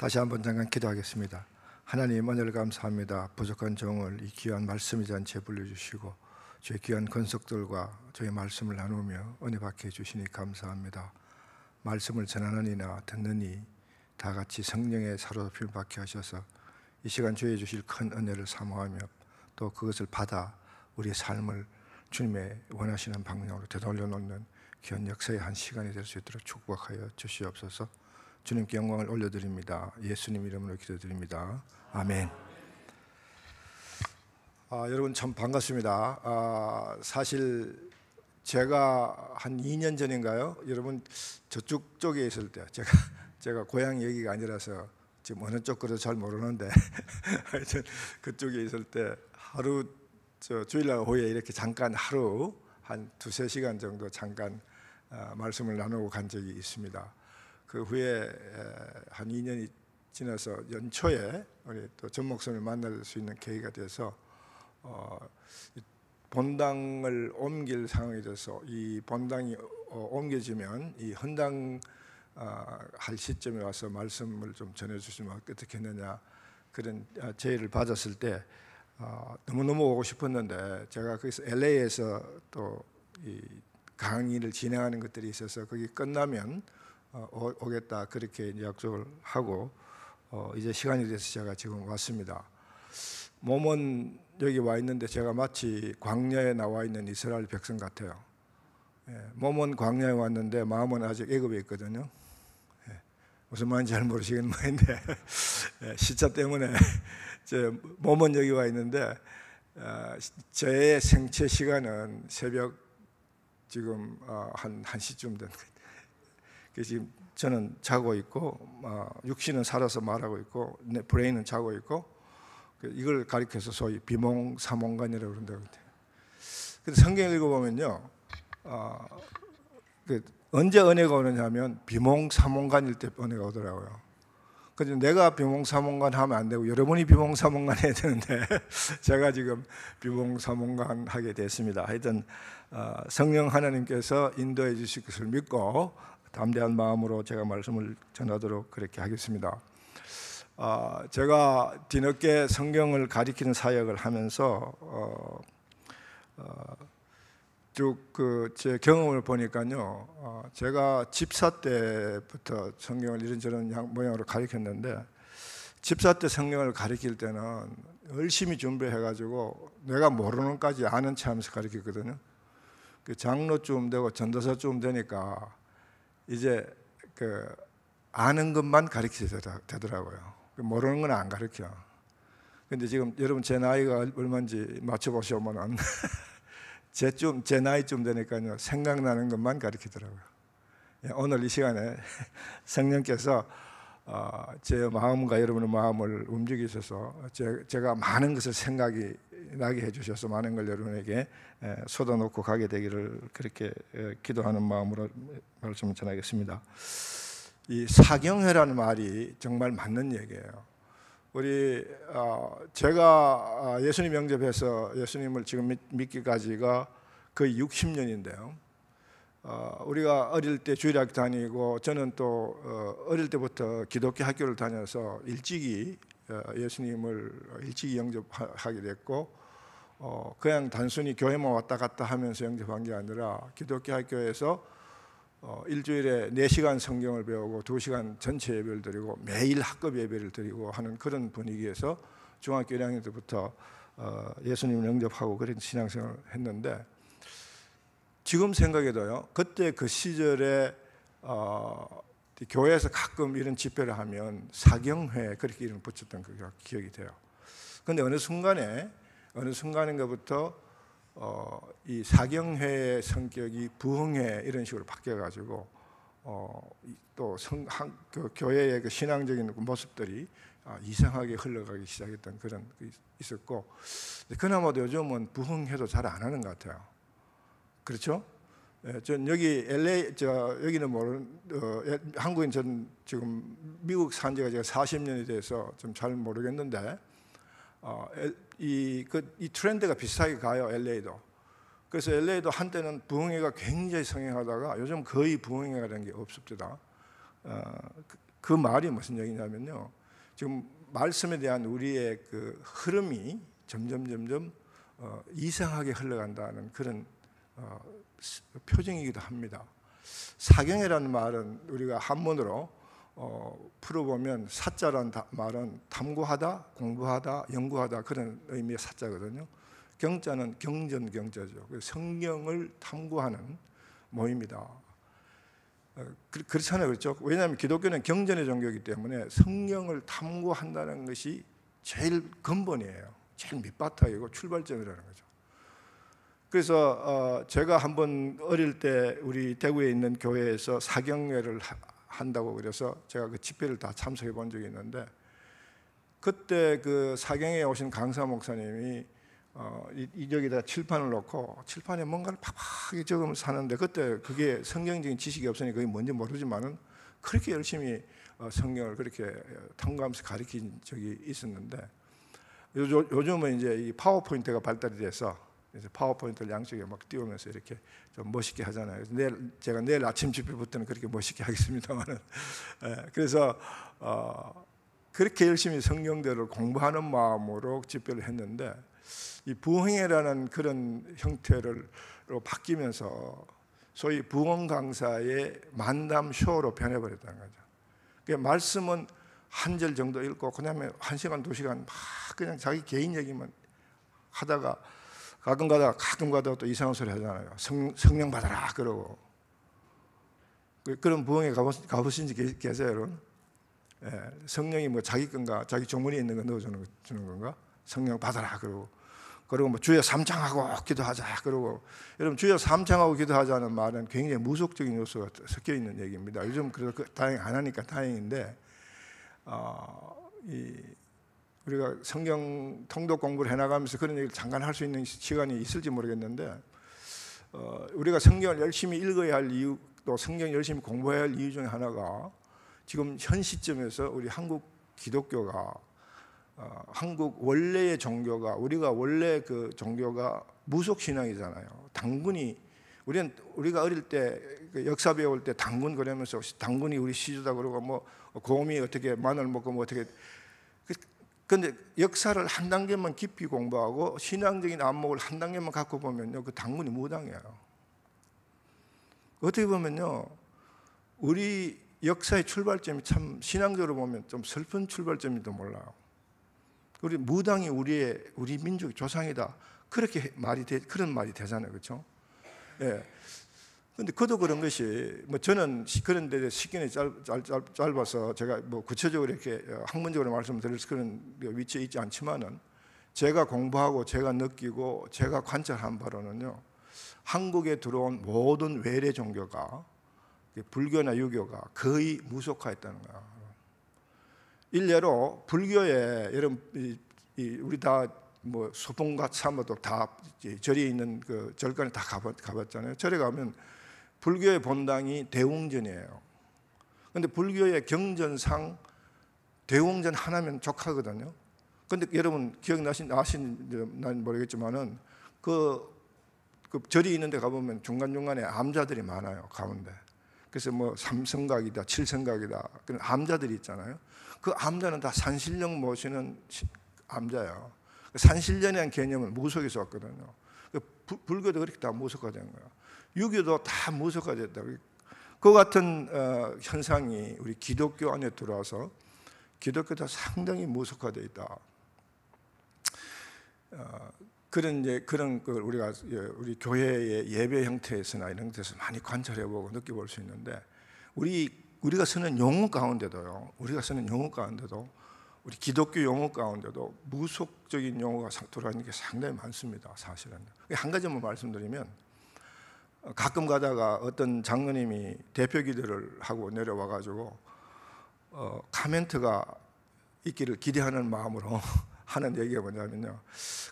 다시 한번 잠깐 기도하겠습니다. 하나님 은혜를 감사합니다. 부족한 종을 이 귀한 말씀이 잔치에 불러주시고 주의 귀한 권속들과 주의 말씀을 나누며 은혜 받게 해주시니 감사합니다. 말씀을 전하는 이나 듣는 이 다 같이 성령의 사로잡힘을 받게 하셔서 이 시간 주의 주실 큰 은혜를 사모하며 또 그것을 받아 우리의 삶을 주님의 원하시는 방향으로 되돌려 놓는 귀한 역사의 한 시간이 될 수 있도록 축복하여 주시옵소서. 주님께 영광을 올려드립니다. 예수님 이름으로 기도드립니다. 아멘. 여러분 참 반갑습니다. 사실 제가 한 2년 전인가요? 여러분 저쪽 쪽에 있을 때 제가 고향 얘기가 아니라서 지금 어느 쪽으로 잘 모르는데 하여튼 그쪽에 있을 때 하루 주일날 오후에 이렇게 잠깐 하루 한 2-3시간 정도 잠깐 말씀을 나누고 간 적이 있습니다. 그 후에 한 2년이 지나서 연초에 우리 또 전 목사님을 만날 수 있는 계기가 돼서 본당을 옮길 상황이 돼서 이 본당이 옮겨지면 이 헌당 할 시점에 와서 말씀을 좀 전해주시면 어떻게 했느냐 그런 제의를 받았을 때 너무너무 오고 싶었는데 제가 거기서 LA에서 또 이 강의를 진행하는 것들이 있어서 거기 끝나면 오겠다 그렇게 약속을 하고 이제 시간이 돼서 제가 지금 왔습니다. 몸은 여기 와 있는데 제가 마치 광야에 나와 있는 이스라엘 백성 같아요. 몸은 광야에 왔는데 마음은 아직 애굽에 있거든요. 무슨 말인지 잘 모르시겠는 모양인데 시차 때문에 제 몸은 여기 와 있는데 제 생체 시간은 새벽 지금 한 1시쯤 된 거예요. 그래서 지금 저는 자고 있고 육신은 살아서 말하고 있고 내 브레인은 자고 있고 이걸 가리켜서 소위 비몽사몽간이라고 그런다고 해요. 근데 성경 읽어보면요 언제 은혜가 오느냐면 비몽사몽간일 때 은혜가 오더라고요. 그래서 내가 비몽사몽간 하면 안 되고 여러분이 비몽사몽간 해야 되는데 제가 지금 비몽사몽간 하게 됐습니다. 하여튼 성령 하나님께서 인도해 주실 것을 믿고 담대한 마음으로 제가 말씀을 전하도록 그렇게 하겠습니다. 제가 뒤늦게 성경을 가리키는 사역을 하면서 쭉 제 경험을 보니까요, 제가 집사 때부터 성경을 이런저런 모양으로 가리켰는데 집사 때 성경을 가리킬 때는 열심히 준비해가지고 내가 모르는 까지 아는 체하면서 가리켰거든요. 그 장로쯤 되고 전도사쯤 되니까 이제 아는 것만 가르치게 되더라고요. 모르는 건 안 가르쳐. 근데 지금 여러분 제 나이가 얼마인지 맞춰보시면은 제 나이쯤 되니까요 생각나는 것만 가르치더라고요. 오늘 이 시간에 성령께서 제 마음과 여러분의 마음을 움직이셔서 제가 많은 것을 생각이 나게 해주셔서 많은 걸 여러분에게 쏟아놓고 가게 되기를 그렇게 기도하는 마음으로 말씀을 전하겠습니다. 이 사경회라는 말이 정말 맞는 얘기예요. 제가 예수님 영접해서 예수님을 지금 믿기까지가 거의 60년인데요. 우리가 어릴 때 주일학교 다니고 저는 또 어릴 때부터 기독교 학교를 다녀서 일찍이 예수님을 일찍이 영접하게 됐고 그냥 단순히 교회만 왔다 갔다 하면서 영접한 게 아니라 기독교 학교에서 일주일에 4시간 성경을 배우고 2시간 전체 예배를 드리고 매일 학급 예배를 드리고 하는 그런 분위기에서 중학교 1학년 때부터 예수님을 영접하고 그런 신앙생활을 했는데 지금 생각해도요 그때 그 시절에 교회에서 가끔 이런 집회를 하면 사경회 그렇게 이름 붙였던 그 기억이 돼요. 그런데 어느 순간인가부터 이 사경회의 성격이 부흥회 이런 식으로 바뀌어가지고 또 그 교회의 그 신앙적인 모습들이 이상하게 흘러가기 시작했던 그런 게 있었고 그나마도 요즘은 부흥회도 잘 안 하는 것 같아요. 그렇죠? 전 여기 LA 여기는 한국인 전 지금 미국 산 지가 제가 40년이 돼서 좀 잘 모르겠는데 이 트렌드가 비슷하게 가요. LA도. 그래서 LA도 한때는 부흥회가 굉장히 성행하다가 요즘 거의 부흥회가 된 게 없습니다. 그 말이 무슨 얘기냐면요, 지금 말씀에 대한 우리의 그 흐름이 점점 이상하게 흘러간다는 그런 표징이기도 합니다. 사경이라는 말은 우리가 한문으로 풀어보면 사자란 말은 탐구하다, 공부하다, 연구하다 그런 의미의 사자거든요. 경자는 경전 경자죠. 성경을 탐구하는 모임이다. 그렇잖아요, 그렇죠? 왜냐하면 기독교는 경전의 종교이기 때문에 성경을 탐구한다는 것이 제일 근본이에요. 제일 밑바탕이고 출발점이라는 거죠. 그래서 제가 한번 어릴 때 우리 대구에 있는 교회에서 사경회를 한다고 그래서 제가 그 집회를 다 참석해 본 적이 있는데, 그때 그 사경회에 오신 강사 목사님이 여기다 칠판을 놓고 칠판에 뭔가를 팍팍하게 적으면서 사는데, 그때 그게 성경적인 지식이 없으니 그게 뭔지 모르지만은 그렇게 열심히 성경을 그렇게 탐구하면서 가르친 적이 있었는데, 요즘은 이제 이 파워포인트가 발달이 돼서 이제 파워포인트를 양쪽에 막 띄우면서 이렇게 좀 멋있게 하잖아요. 제가 내일 아침 집회부터는 그렇게 멋있게 하겠습니다만은, 그래서 그렇게 열심히 성경대로 공부하는 마음으로 집회를 했는데, 이 부흥회라는 그런 형태로 바뀌면서 소위 부흥 강사의 만담 쇼로 변해버렸다는 거죠. 그러니까 말씀은 한 절 정도 읽고 그다음에 1시간, 2시간 막 그냥 자기 개인 얘기만 하다가 가끔 가다가 또 이상한 소리 하잖아요. 성령 받아라 그러고. 그런 부흥회 가보신 지 계세요, 여러분? 성령이 뭐 자기 건가, 자기 조문에 있는 거 넣어주는 건가? 성령 받아라 그러고 뭐 주여 삼창하고 기도하자 그러고. 여러분, 주여 삼창하고 기도하자는 말은 굉장히 무속적인 요소가 섞여 있는 얘기입니다. 요즘 그래서 다행히 안 하니까 다행인데, 우리가 성경 통독 공부를 해나가면서 그런 얘기를 잠깐 할 수 있는 시간이 있을지 모르겠는데, 우리가 성경을 열심히 읽어야 할 이유, 또 성경 열심히 공부해야 할 이유 중에 하나가, 지금 현 시점에서 우리 한국 기독교가 한국 원래의 종교가, 우리가 원래 그 종교가 무속 신앙이잖아요. 당군이, 우리가 어릴 때 역사 배울 때 당군 그러면서 당군이 우리 시주다 그러고 뭐 곰이 어떻게 마늘 먹고 뭐 어떻게. 그런데 역사를 한 단계만 깊이 공부하고 신앙적인 안목을 한 단계만 갖고 보면요, 그 당군이 무당이에요. 어떻게 보면요, 우리 역사의 출발점이 참 신앙적으로 보면 좀 슬픈 출발점인지도 몰라요. 우리 무당이 우리 민족의 조상이다, 그렇게 그런 말이 되잖아요, 그렇죠? 예. 근데 그도 그런 것이 뭐 저는 그런 데 시간이 짧아서 제가 뭐 구체적으로 이렇게 학문적으로 말씀드릴 그런 위치에 있지 않지만은, 제가 공부하고 제가 느끼고 제가 관찰한 바로는요, 한국에 들어온 모든 외래 종교가, 불교나 유교가 거의 무속화했다는 거야. 일례로 불교에 여러분 우리 다 뭐 소풍과 참모도 다 절에 있는 그 절간에 다 가봤잖아요. 절에 가면 불교의 본당이 대웅전이에요. 그런데 불교의 경전상 대웅전 하나면 족하거든요. 그런데 여러분 아시는지 모르겠지만은 그 절이 있는데 가보면 중간중간에 암자들이 많아요, 가운데. 그래서 뭐 삼성각이다, 칠성각이다, 그런 암자들이 있잖아요. 그 암자는 다 산신령 모시는 암자예요. 산신령이라는 개념은 무속에서 왔거든요. 불교도 그렇게 다 무속화된 거예요. 유교도 다 무속화됐다. 그 같은 현상이 우리 기독교 안에 들어와서 기독교도 상당히 무속화되어 있다. 그런 걸 우리가 우리 교회의 예배 형태에서나 이런 데서 많이 관찰해보고 느껴볼 수 있는데, 우리가 쓰는 용어 가운데도요, 우리 기독교 용어 가운데도 무속적인 용어가 들어가는 게 상당히 많습니다, 사실은. 한 가지만 말씀드리면, 가끔 가다가 어떤 장로님이 대표 기도를 하고 내려와가지고 카멘트가 있기를 기대하는 마음으로 하는 얘기가 뭐냐면요,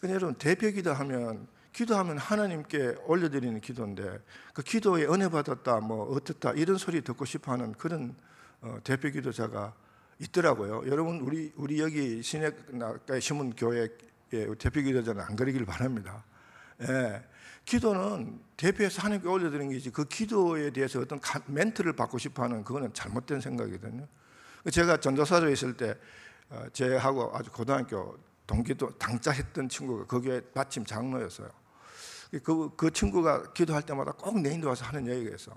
근데 여러분, 대표 기도하면 하나님께 올려드리는 기도인데, 그 기도에 은혜 받았다, 뭐 어떻다 이런 소리 듣고 싶어하는 그런 대표 기도자가 있더라고요. 여러분, 우리 여기 시내가에 심은 교회의 대표 기도자는 안 그러길 바랍니다. 예, 기도는 대표해서 하나님께 올려드리는 게지 그 기도에 대해서 어떤 멘트를 받고 싶어하는 그거는 잘못된 생각이거든요. 제가 전도사로 있을 때 제하고 아주 고등학교 동기도 당자했던 친구가 거기에 마침 장로였어요. 그 친구가 기도할 때마다 꼭 내 인도 와서 하는 얘기가 있어.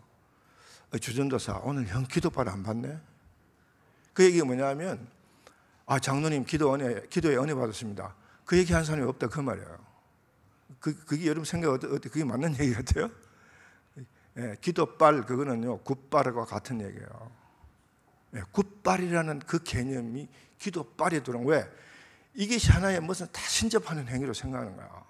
주전도사 오늘 형 기도빨 안 받네? 그 얘기가 뭐냐면 장로님 기도에 은혜 받았습니다. 그 얘기 한 사람이 없다 그 말이에요. 그게 여러분 생각 어때? 그게 맞는 얘기 같아요? 예, 기도빨 그거는요 굿빨과 같은 얘기예요. 예, 굿빨이라는 그 개념이 기도빨에 들어온 왜? 이게 하나의 무슨 다 신접하는 행위로 생각하는 거야.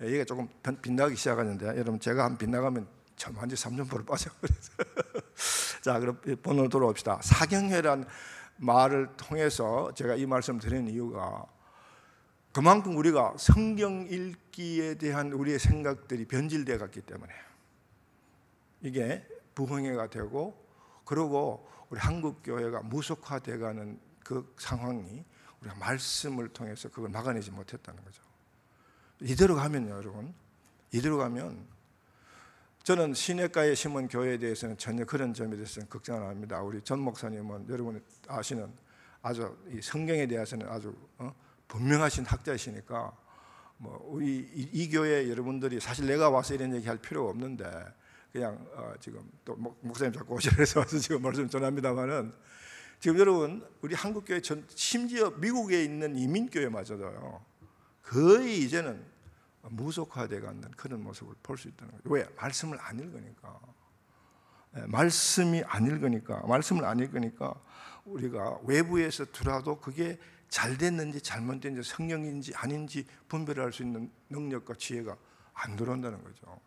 예, 얘가 조금 빗나가기 시작하는데 여러분 제가 한 빗나가면 완전 3점포로 빠져버렸어요. 자, 그럼 본론으로 돌아옵시다. 사경회란 말을 통해서 제가 이 말씀 드리는 이유가 그만큼 우리가 성경 읽기에 대한 우리의 생각들이 변질되어 갔기 때문에 이게 부흥회가 되고 그리고 우리 한국 교회가 무속화되어 가는 그 상황이 우리가 말씀을 통해서 그걸 막아내지 못했다는 거죠. 이대로 가면요, 여러분. 이대로 가면 저는 시냇가에 심은 교회에 대해서는 전혀 그런 점에 대해서는 걱정 안 합니다. 우리 전 목사님은 여러분이 아시는 아주 이 성경에 대해서는 아주 분명하신 학자이시니까 우리 이 교회 여러분들이 사실 내가 와서 이런 얘기 할 필요가 없는데 그냥 지금 또 목사님 자꾸 오시래서 와서 지금 말씀 전합니다만은 지금 여러분 우리 한국 교회 심지어 미국에 있는 이민 교회마저도요 거의 이제는 무속화되어 가는 그런 모습을 볼 수 있다는 거죠. 왜? 말씀을 안 읽으니까. 말씀을 안 읽으니까 우리가 외부에서 들어도 그게 잘 됐는지 잘못됐는지 성령인지 아닌지 분별할 수 있는 능력과 지혜가 안 들어온다는 거죠.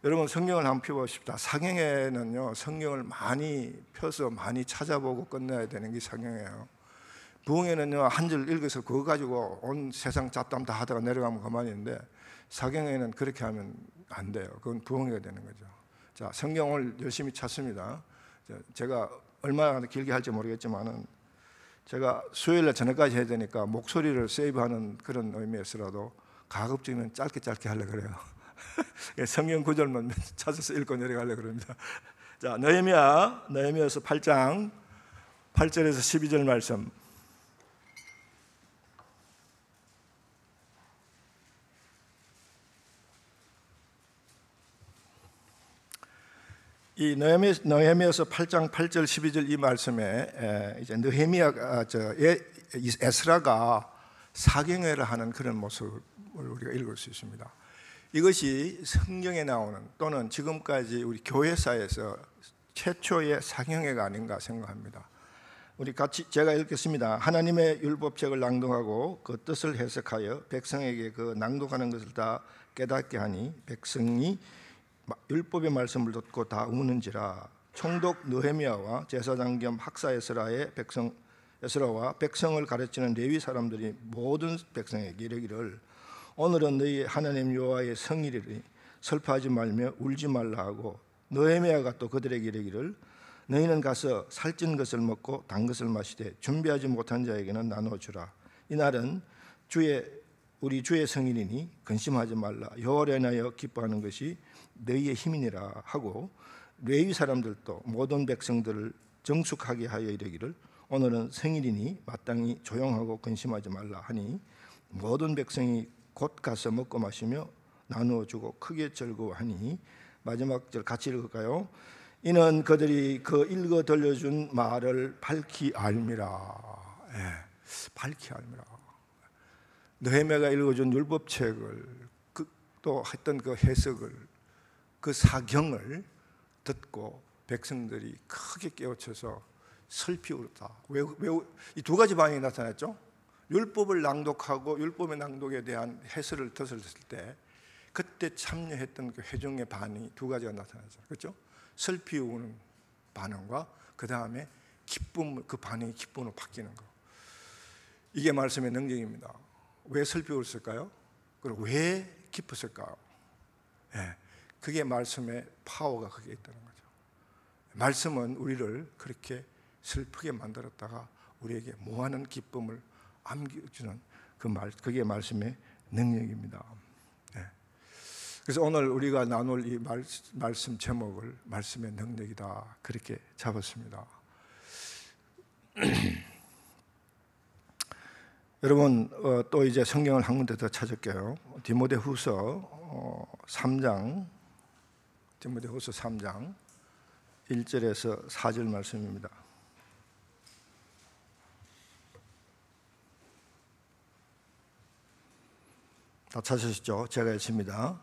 여러분 성경을 한번 펴보십시다. 사경회는요 성경을 많이 펴서 많이 찾아보고 끝내야 되는 게 사경회예요. 부흥회는요 한 줄 읽어서 그거 가지고 온 세상 잡담 다 하다가 내려가면 그만인데 사경회는 그렇게 하면 안 돼요. 그건 부흥회가 되는 거죠. 자, 성경을 열심히 찾습니다. 제가 얼마나 길게 할지 모르겠지만은 제가 수요일날 저녁까지 해야 되니까 목소리를 세이브하는 그런 의미에서라도 가급적이면 짧게 하려고 그래요. 성경 구절만 찾아서 읽고 내려가려고 그럽니다. 자, 너헤미야서 8장 8절에서 12절 말씀. 이 너헤미야서 8장 8절 12절 이 말씀에 이제 에스라가 사경회를 하는 그런 모습을 우리가 읽을 수 있습니다. 이것이 성경에 나오는 또는 지금까지 우리 교회사에서 최초의 사경회가 아닌가 생각합니다. 우리 같이 제가 읽겠습니다. 하나님의 율법책을 낭독하고 그 뜻을 해석하여 백성에게 그 낭독하는 것을 다 깨닫게 하니 백성이 율법의 말씀을 듣고 다 우는지라. 총독 느헤미야와 제사장 겸 학사 에스라와 백성을 가르치는 레위 사람들이 모든 백성에게 이르기를 오늘은 너희 하나님 여호와의 성일이니 슬퍼하지 말며 울지 말라 하고 느헤미야가 또 그들에게 이르기를 너희는 가서 살찐 것을 먹고 단 것을 마시되 준비하지 못한 자에게는 나눠주라. 이날은 우리 주의 성일이니 근심하지 말라. 여호와를 인하여 기뻐하는 것이 너희의 힘이니라 하고 레위 사람들도 모든 백성들을 정숙하게 하여 이르기를 오늘은 생일이니 마땅히 조용하고 근심하지 말라 하니 모든 백성이 곧 가서 먹고 마시며 나누어 주고 크게 즐거워하니. 마지막 절 같이 읽을까요? 이는 그들이 그 읽어 들려준 말을 밝히 알미라. 밝히 알미라. 느헤미야가 읽어준 율법책을 또 했던 그 해석을 그 사경을 듣고 백성들이 크게 깨우쳐서 슬피 울었다. 이 두 가지 반응이 나타났죠. 율법을 낭독하고 율법의 낭독에 대한 해설을 들었을 때 그때 참여했던 그 회중의 반응이 두 가지가 나타나죠. 그렇죠? 슬피 우는 반응과 그 다음에 기쁨, 그 반응이 기쁨으로 바뀌는 거. 이게 말씀의 능력입니다. 왜 슬피 울었을까요? 그리고 왜 기뻤을까요? 그게 말씀의 파워가 거기에 있다는 거죠. 말씀은 우리를 그렇게 슬프게 만들었다가 우리에게 무한한 기쁨을 안겨주는 그게 말씀의 능력입니다. 그래서 오늘 우리가 나눌 이 말씀 제목을 말씀의 능력이다 그렇게 잡았습니다. 여러분 또 이제 성경을 한 군데 더 찾을게요. 디모데후서 3장 1절에서 4절 말씀입니다. 다 찾으셨죠? 제가 읽습니다.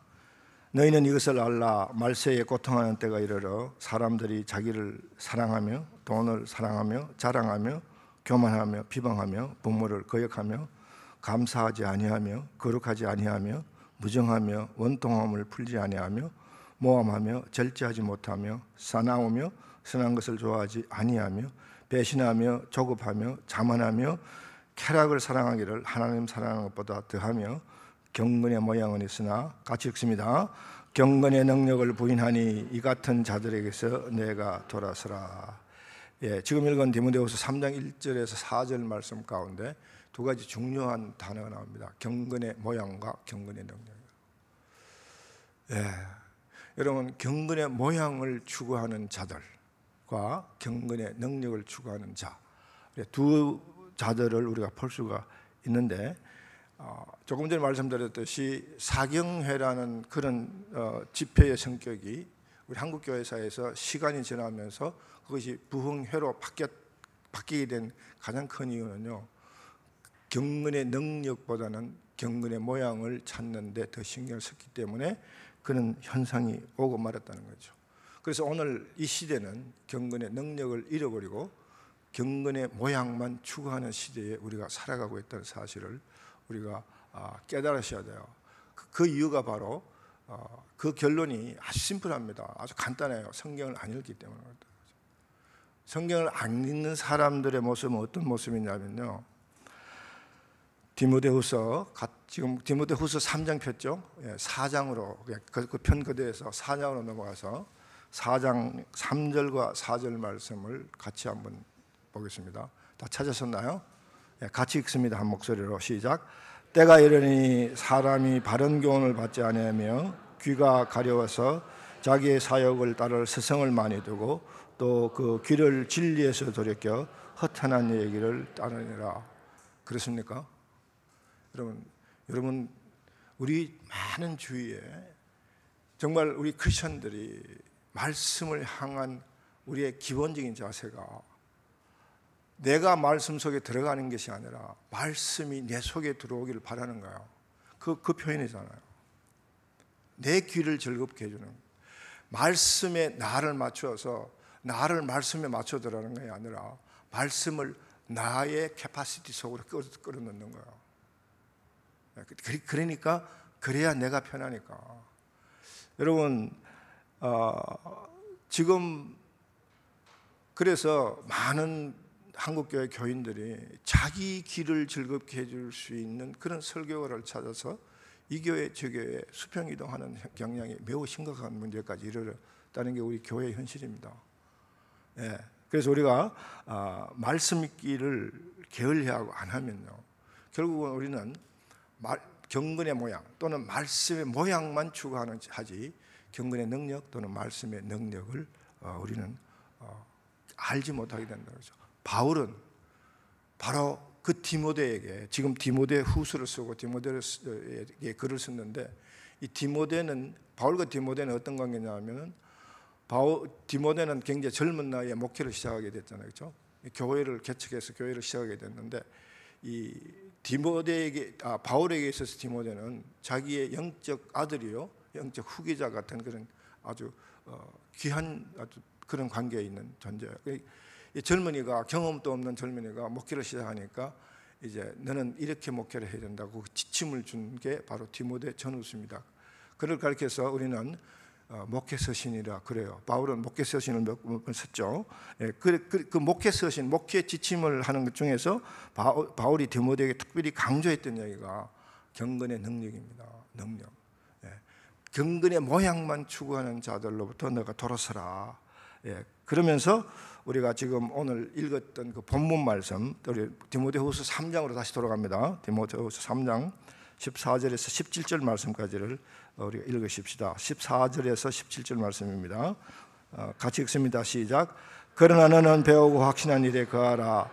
너희는 이것을 알라. 말세에 고통하는 때가 이르러 사람들이 자기를 사랑하며 돈을 사랑하며 자랑하며 교만하며 비방하며 부모를 거역하며 감사하지 아니하며 거룩하지 아니하며 무정하며 원통함을 풀지 아니하며 모함하며 절제하지 못하며 사나우며 선한 것을 좋아하지 아니하며 배신하며 조급하며 자만하며 쾌락을 사랑하기를 하나님 사랑하는 것보다 더하며 경건의 모양은 있으나 같이 읽습니다. 경건의 능력을 부인하니 이 같은 자들에게서 내가 돌아서라. 지금 읽은 디모데후서 3장 1절에서 4절 말씀 가운데 두 가지 중요한 단어가 나옵니다. 경건의 모양과 경건의 능력. 여러분, 경건의 모양을 추구하는 자들과 경건의 능력을 추구하는 자, 두 자들을 우리가 볼 수가 있는데, 조금 전에 말씀드렸듯이 사경회라는 그런 집회의 성격이 우리 한국교회사에서 시간이 지나면서 그것이 부흥회로 바뀌게 된 가장 큰 이유는요, 경건의 능력보다는 경건의 모양을 찾는 데 더 신경을 썼기 때문에 그런 현상이 오고 말았다는 거죠. 그래서 오늘 이 시대는 경건의 능력을 잃어버리고 경건의 모양만 추구하는 시대에 우리가 살아가고 있다는 사실을 우리가 깨달으셔야 돼요. 그 이유가 바로 그 결론이 아주 심플합니다. 아주 간단해요. 성경을 안 읽기 때문에. 성경을 안 읽는 사람들의 모습은 어떤 모습이냐면요, 지금 디모데후서 3장 폈죠? 4장으로 그 편 그대에서 4장으로 넘어가서 4장 3절과 4절 말씀을 같이 한번 보겠습니다. 다 찾으셨나요? 같이 읽습니다. 한 목소리로 시작. 때가 이르니 사람이 바른 교훈을 받지 아니하며 귀가 가려워서 자기의 사욕을 따를 스성을 많이 두고 또 그 귀를 진리에서 돌이켜 허탄한 얘기를 따르니라. 그렇습니까? 여러분 우리 많은 주위에 정말 우리 크리스천들이 말씀을 향한 우리의 기본적인 자세가 내가 말씀 속에 들어가는 것이 아니라 말씀이 내 속에 들어오기를 바라는 거예요. 그 표현이잖아요. 내 귀를 즐겁게 해주는, 말씀에 나를 맞춰서 나를 말씀에 맞춰 들어가는 것이 아니라 말씀을 나의 캐파시티 속으로 끌어넣는 거예요. 그러니까 그래야 내가 편하니까. 여러분 지금 그래서 많은 한국교회 교인들이 자기 귀를 즐겁게 해줄 수 있는 그런 설교를 찾아서 이 교회 저 교회에 수평이동하는 경향이 매우 심각한 문제까지 이르렀다는 게 우리 교회의 현실입니다. 그래서 우리가 말씀 읽기를 게을리하고 안 하면요, 결국은 우리는 경건의 모양 또는 말씀의 모양만 추구하는 하지 경건의 능력 또는 말씀의 능력을 우리는 알지 못하게 된다는 거죠. 바울은 바로 그 디모데에게, 지금 디모데 후서를 쓰고 디모데에게 글을 썼는데, 이 디모데는, 바울과 디모데는 어떤 관계냐면, 디모데는 굉장히 젊은 나이에 목회를 시작하게 됐잖아요, 그렇죠? 교회를 개척해서 교회를 시작하게 됐는데, 이 디모데에게, 바울에게 있어서 디모데는 자기의 영적 아들이요, 영적 후계자 같은 그런 아주 귀한 아주 그런 관계에 있는 존재예요. 이 젊은이가, 경험도 없는 젊은이가 목회를 시작하니까 이제 너는 이렇게 목회를 해야 된다고 지침을 준 게 바로 디모데 전후서입니다. 그를 가르쳐서 우리는 목회 서신이라 그래요. 바울은 목회 서신을 몇 번 썼죠. 그 목회 서신, 목회 지침을 하는 것 중에서 바울이 디모데에게 특별히 강조했던 얘기가 경건의 능력입니다. 능력. 경건의 모양만 추구하는 자들로부터 너가 돌아서라. 그러면서 우리가 지금 오늘 읽었던 그 본문 말씀, 우리 디모데후서 3장으로 다시 돌아갑니다. 디모데후서 3장 14절에서 17절 말씀까지를 우리가 읽으십시다. 14절에서 17절 말씀입니다. 같이 읽습니다. 시작. 그러나 너는 배우고 확신한 일에 거하라.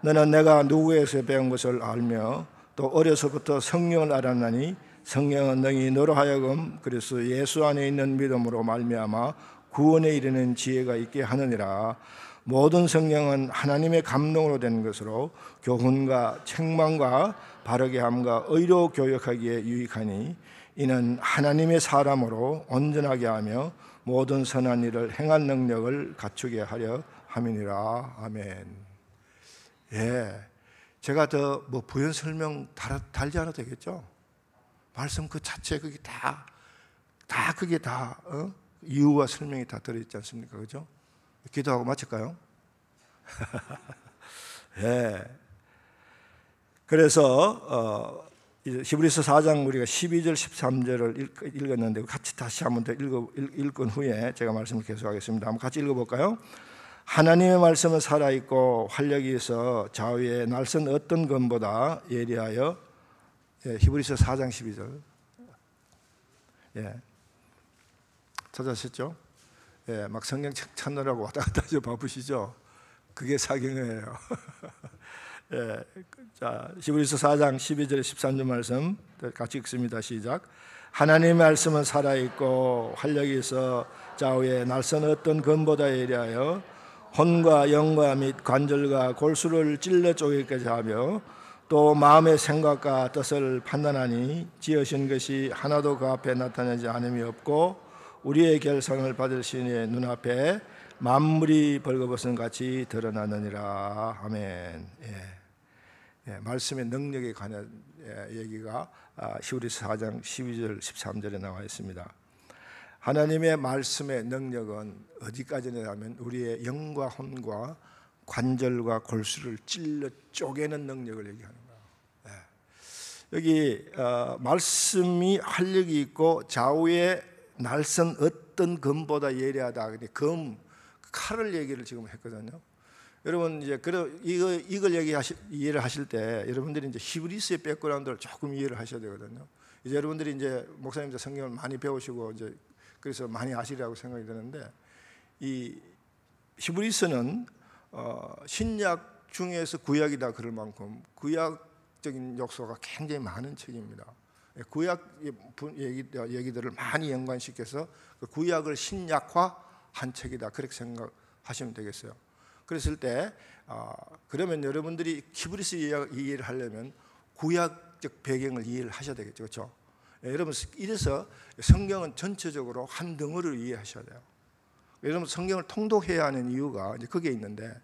너는 내가 누구에서 배운 것을 알며 또 어려서부터 성령을 알았나니 성령은 너희 너로 하여금 그리스도 예수 안에 있는 믿음으로 말미암아 구원에 이르는 지혜가 있게 하느니라. 모든 성령은 하나님의 감동으로 된 것으로 교훈과 책망과 바르게 함과 의로 교육하기에 유익하니 이는 하나님의 사람으로 온전하게 하며 모든 선한 일을 행할 능력을 갖추게 하려 함이니라. 아멘. 예, 제가 더 뭐 부연 설명 달지 않아도 되겠죠? 말씀 그 자체 그게 다 그게 다 이유와 설명이 다 들어있지 않습니까? 그죠? 기도하고 마칠까요? 예. 그래서 히브리서 4장 우리가 12절 13절을 읽었는데 같이 다시 한번 더 읽은 후에 제가 말씀을 계속하겠습니다. 한번 같이 읽어볼까요? 하나님의 말씀은 살아있고 활력이 있어 좌우에 날선 어떤 검보다 예리하여. 예, 히브리서 4장 12절. 예, 찾아셨죠? 예, 막 성경 찾느라고 왔다 갔다 하죠. 바쁘시죠? 그게 사경이에요. 예, 자, 히브리서 4장 12절 13절 말씀 같이 읽습니다. 시작. 하나님의 말씀은 살아있고 활력이 있어 좌우에 날선 어떤 검보다 예리하여 혼과 영과 및 관절과 골수를 찔러 쪼개기까지 하며 또 마음의 생각과 뜻을 판단하니 지으신 것이 하나도 그 앞에 나타나지 않음이 없고 우리의 결상을 받을 신의 눈앞에 만물이 벌거벗은 같이 드러나느니라. 아멘. 예, 말씀의 능력에 관한 얘기가 히브리서 4장 12절 13절에 나와 있습니다. 하나님의 말씀의 능력은 어디까지냐면 우리의 영과 혼과 관절과 골수를 찔러 쪼개는 능력을 얘기하는 거예요. 예. 여기 말씀이 활력이 있고 좌우에 날선 어떤 검보다 예리하다. 검 칼을 얘기를 지금 했거든요. 여러분 이제 이걸 이해를 하실 때 여러분들이 이제 히브리스의 백그라운드를 조금 이해를 하셔야 되거든요. 이제 여러분들이 이제 목사님들 성경을 많이 배우시고 이제 그래서 많이 아시리라고 생각이 드는데 이 히브리서는 신약 중에서 구약이다 그럴 만큼 구약적인 요소가 굉장히 많은 책입니다. 구약 얘기들을 많이 연관시켜서 그 구약을 신약화한 책이다 그렇게 생각하시면 되겠어요. 그랬을 때 그러면 여러분들이 히브리서 이해를 하려면 구약적 배경을 이해를 하셔야 되겠죠, 그렇죠? 여러분 이래서 성경은 전체적으로 한 덩어리를 이해하셔야 돼요. 여러분 성경을 통독해야 하는 이유가 이제 그게 있는데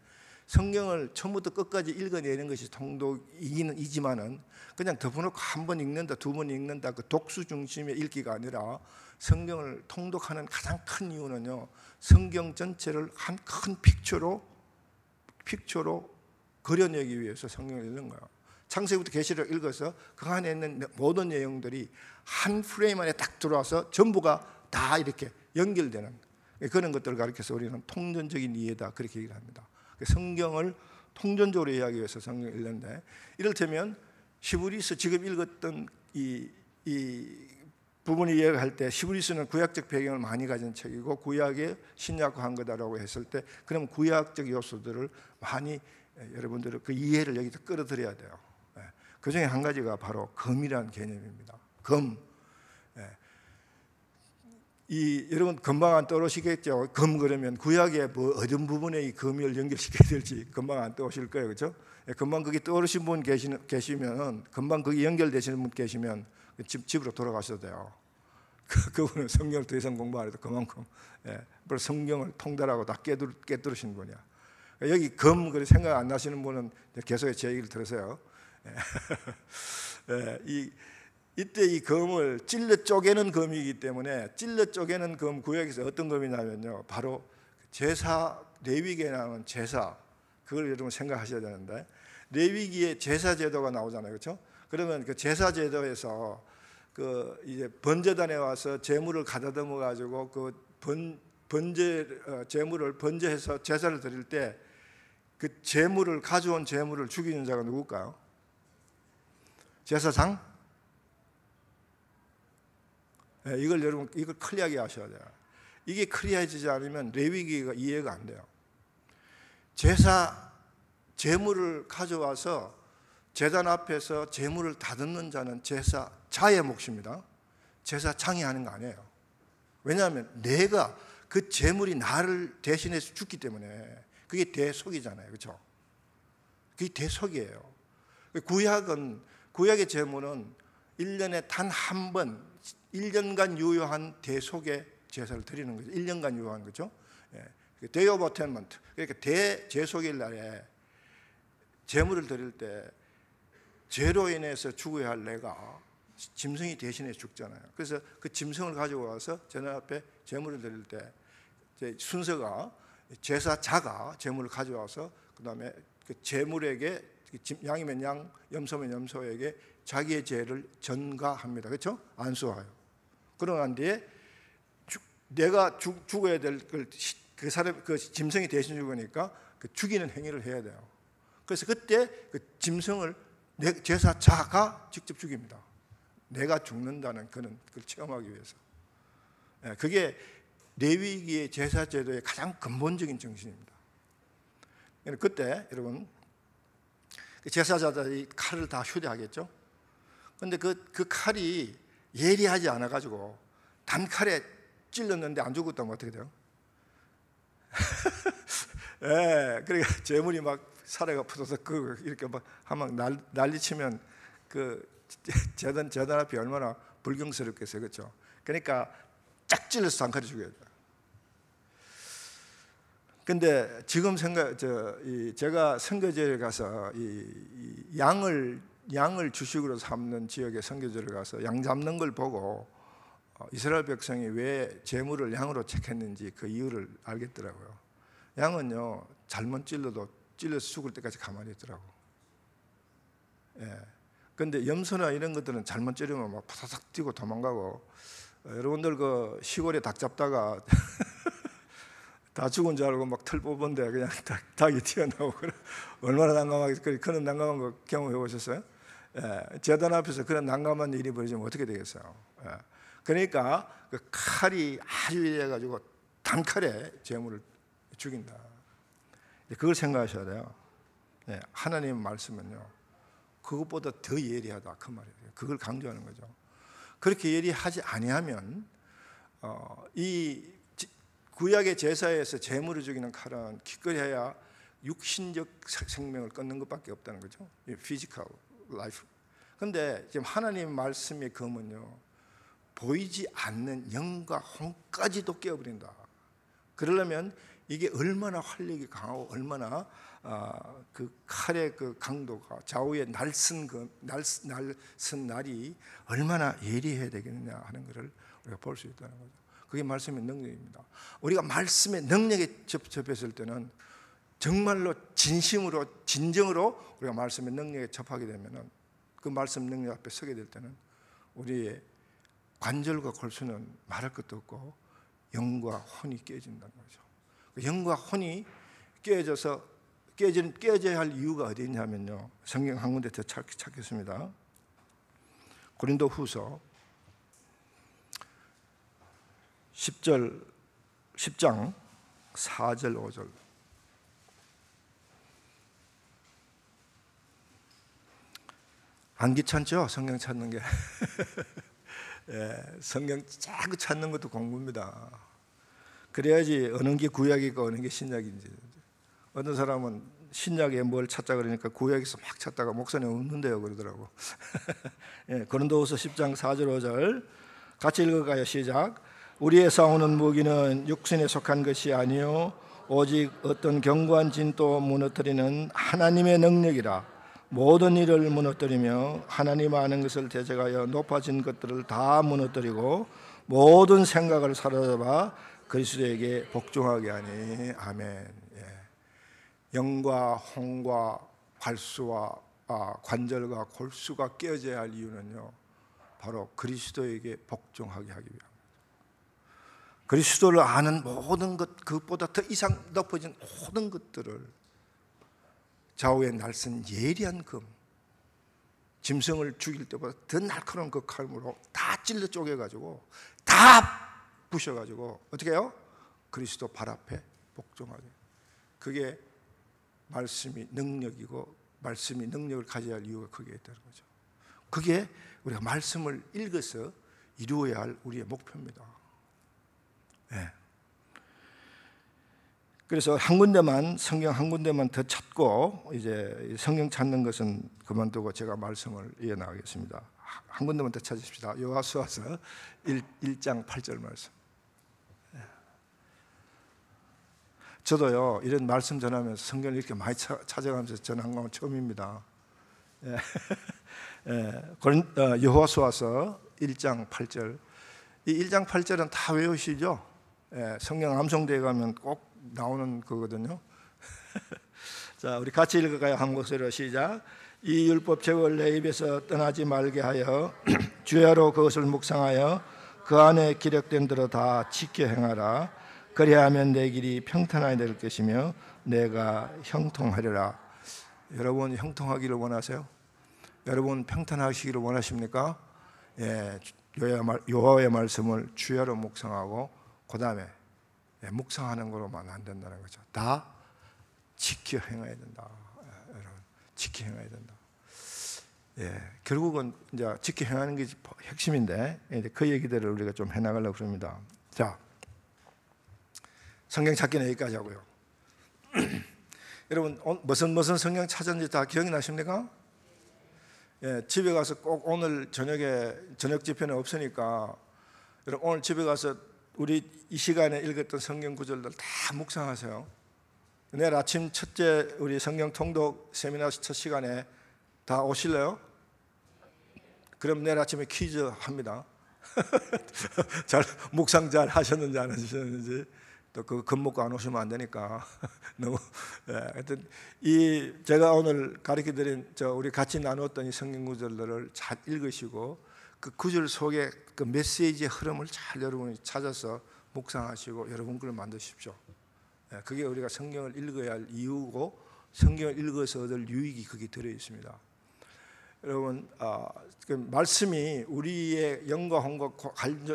성경을 처음부터 끝까지 읽어내는 것이 통독이지만은 그냥 덮어놓고 한 번 읽는다, 두 번 읽는다 그 독수 중심의 읽기가 아니라 성경을 통독하는 가장 큰 이유는요 성경 전체를 한 큰 픽처로 그려내기 위해서 성경을 읽는 거예요. 창세기부터 계시를 읽어서 그 안에 있는 모든 내용들이 한 프레임 안에 딱 들어와서 전부가 다 이렇게 연결되는 그런 것들을 가리켜서 우리는 통전적인 이해다 그렇게 얘기를 합니다. 성경을 통전적으로 이해하기 위해서 성경을 읽는데 이를테면 히브리서 지금 읽었던 이 부분을 이해할 때 히브리서는 구약적 배경을 많이 가진 책이고 구약에 신약화한 거다라고 했을 때 그럼 구약적 요소들을 많이 여러분들은 그 이해를 여기서 끌어들여야 돼요. 그 중에 한 가지가 바로 검이라는 개념입니다. 검. 여러분 금방 안 떠오르시겠죠? 검 그러면 구약의 뭐 어떤 부분에 이 검을 연결시켜야 될지 금방 안 떠오르실 거예요, 그렇죠? 금방 거기 떠오르신 분 계시면 금방 거기 연결되시는 분 계시면 집으로 돌아가셔도 돼요. 그분은 성경을 더 이상 공부 안 해도 그만큼 성경을 통달하고 다 깨뚫으신 분이야. 여기 검 그래 생각 안 나시는 분은 계속 제 얘기를 들으세요. 이때 이 검을 찔러 쪼개는 검이기 때문에 찔러 쪼개는 검 구약에서 어떤 검이냐면요 바로 제사 레위기에 나오는 제사 그걸 여러분 생각하셔야 되는데 레위기에 제사 제도가 나오잖아요, 그렇죠? 그러면 그 제사 제도에서 그 이제 번제단에 와서 제물을 가다듬어 가지고 그 제물을 번제해서 제사를 드릴 때 그 가져온 제물을 죽이는 자가 누굴까요? 제사장? 이걸 여러분 이걸 클리어하게 하셔야 돼요. 이게 클리어해지지 않으면 레위기가 이해가 안 돼요. 제사 제물을 가져와서 제단 앞에서 제물을 다듬는 자는 제사자의 몫입니다. 제사장이 하는 거 아니에요. 왜냐하면 내가 그 제물이 나를 대신해서 죽기 때문에 그게 대속이잖아요. 그렇죠? 그게 대속이에요. 구약의 제물은 1년에 단 한 번 1년간 유효한 대속의 제사를 드리는 거죠. 1년간 유효한 거죠. Day of Atonement. 그러니까 대제속일 날에 제물을 드릴 때 죄로 인해서 죽어야 할 내가 짐승이 대신해 죽잖아요. 그래서 그 짐승을 가지고 와서 제단 앞에 제물을 드릴 때 순서가 제사자가 제물을 가져와서 그 다음에 그 제물에게 양이면 양, 염소면 염소에게 자기의 죄를 전가합니다. 그렇죠? 안수하여. 그러고 난 뒤에 내가 죽어야 될 걸 그 사람 그 짐승이 대신 죽으니까 그 죽이는 행위를 해야 돼요. 그래서 그때 그 짐승을 제사자가 직접 죽입니다. 내가 죽는다는 그걸 체험하기 위해서. 그게 레위기의 제사제도의 가장 근본적인 정신입니다. 그때 여러분 제사자들이 칼을 다 휴대하겠죠. 그런데 그 칼이 예리하지 않아 가지고 단칼에 찔렀는데 안 죽었다면 어떻게 돼요? 그러니까 재물이 막 사례가 붙어서 이렇게 막 하면 난리치면 그 제단 앞이 얼마나 불경스럽겠어요, 그렇죠? 그러니까 쫙 찔러서 단칼에 죽여야 돼요. 근데 지금 제가 선교제를 가서 이 양을 주식으로 삼는 지역의 선교제를 가서 양 잡는 걸 보고 이스라엘 백성이 왜 제물을 양으로 택했는지 그 이유를 알겠더라고요. 양은요 잘못 찔러서 죽을 때까지 가만히 있더라고. 근데 염소나 이런 것들은 잘못 찌르면 막 파사삭 뛰고 도망가고, 여러분들 그 시골에 닭 잡다가 다 죽은 줄 알고 막 털 뽑은데 그냥 닭이 튀어나오고 얼마나 난감하게 그런 난감한 거 경험해 보셨어요? 제단 앞에서 그런 난감한 일이 벌어지면 어떻게 되겠어요? 그러니까 그 칼이 아주 이래가지고 단칼에 제물을 죽인다. 그걸 생각하셔야 돼요. 하나님의 말씀은요 그것보다 더 예리하다 그 말이에요. 그걸 강조하는 거죠. 그렇게 예리하지 아니하면 이 구약의 제사에서 제물을 죽이는 칼은 기꺼이해야 육신적 생명을 끊는 것밖에 없다는 거죠. 피지컬 라이프. 그런데 지금 하나님의 말씀의 검은요 보이지 않는 영과 혼까지도 깨어버린다. 그러려면 이게 얼마나 활력이 강하고 얼마나 그 칼의 그 강도가 좌우의 날선 날이 얼마나 예리해야 되겠느냐 하는 것을 우리가 볼 수 있다는 거죠. 그게 말씀의 능력입니다. 우리가 말씀의 능력에 접했을 때는 정말로 진심으로 진정으로 우리가 말씀의 능력에 접하게 되면은 그 말씀 능력 앞에 서게 될 때는 우리의 관절과 골수는 말할 것도 없고 영과 혼이 깨진다는 거죠. 영과 혼이 깨져야 할 이유가 어디 있냐면요. 성경 한 군데 더 찾겠습니다. 고린도후서 10장 4절 5절. 안 귀찮죠? 성경 찾는 게. 성경 자꾸 찾는 것도 공부입니다. 그래야지 어느 게 구약이고 어느 게 신약인지. 어떤 사람은 신약에 뭘 찾자 그러니까 구약에서 막 찾다가 목사님 없는데요 그러더라고. 고린도후서 10장 4절 5절 같이 읽어가요. 시작. 우리의 싸우는 무기는 육신에 속한 것이 아니요 오직 어떤 견고한 진도 무너뜨리는 하나님의 능력이라. 모든 일을 무너뜨리며 하나님 아는 것을 대적하여 높아진 것들을 다 무너뜨리고 모든 생각을 사로잡아 그리스도에게 복종하게 하니. 아멘. 영과 혼과 관절과 골수가 깨어져야 할 이유는요 바로 그리스도에게 복종하게 하기 위함입니다. 그리스도를 아는 모든 것, 그것보다 더 이상 높아진 모든 것들을 좌우에 날선 예리한 검, 짐승을 죽일 때보다 더 날카로운 그 칼으로 다 찔러 쪼개가지고 다 부셔가지고 어떻게 해요? 그리스도 발 앞에 복종하게. 그게 말씀이 능력이고 말씀이 능력을 가져야 할 이유가 거기에 있다는 거죠. 그게 우리가 말씀을 읽어서 이루어야 할 우리의 목표입니다. 네. 그래서 한 군데만, 성경 한 군데만 더 찾고 이제 성경 찾는 것은 그만두고 제가 말씀을 이어나가겠습니다. 한 군데만 더 찾으십시다. 여호수아서 1장 8절 말씀. 저도요 이런 말씀 전하면서 성경을 이렇게 많이 찾아가면서 전한 건 처음입니다. 여호수아서 1장 8절. 이 1장 8절은 다 외우시죠? 성경 암송대에 가면 꼭 나오는 거거든요. 자, 우리 같이 읽을까요? 한 목소리로 시작. 이 율법책을 내 입에서 떠나지 말게 하여 주야로 그것을 묵상하여 그 안에 기록된 대로 다 지켜 행하라. 그리하면 내 길이 평탄하게 될 것이며 내가 형통하리라. 여러분 형통하기를 원하세요? 여러분 평탄하시기를 원하십니까? 예, 여호와의 말씀을 주야로 묵상하고 그 다음에 묵상하는 거로만 안 된다는 거죠. 다 지켜 행해야 된다. 여러분 지켜 행해야 된다. 예, 결국은 이제 지켜 행하는 게 핵심인데 그 얘기들을 우리가 좀 해나가려고 그럽니다. 자, 성경 찾기는 여기까지 하고요. 여러분 무슨 성경 찾았는지 다 기억이 나십니까? 예, 집에 가서 꼭 오늘 저녁에 저녁 집회는 없으니까 여러분 오늘 집에 가서 우리 이 시간에 읽었던 성경 구절들 다 묵상하세요. 내일 아침 첫째 우리 성경 통독 세미나 첫 시간에 다 오실래요? 그럼 내일 아침에 퀴즈 합니다. 잘 묵상 잘 하셨는지 안 하셨는지. 또 그 겁먹고 안 오시면 안 되니까 너무. 하여튼 이 제가 오늘 가르쳐드린 우리 같이 나누었던 이 성경 구절들을 잘 읽으시고 그 구절 속에 그 메시지의 흐름을 잘 여러분이 찾아서 묵상하시고 여러분 걸 만드십시오. 그게 우리가 성경을 읽어야 할 이유고 성경을 읽어서 얻을 유익이 거기 들어 있습니다. 여러분 그 말씀이 우리의 영과 혼과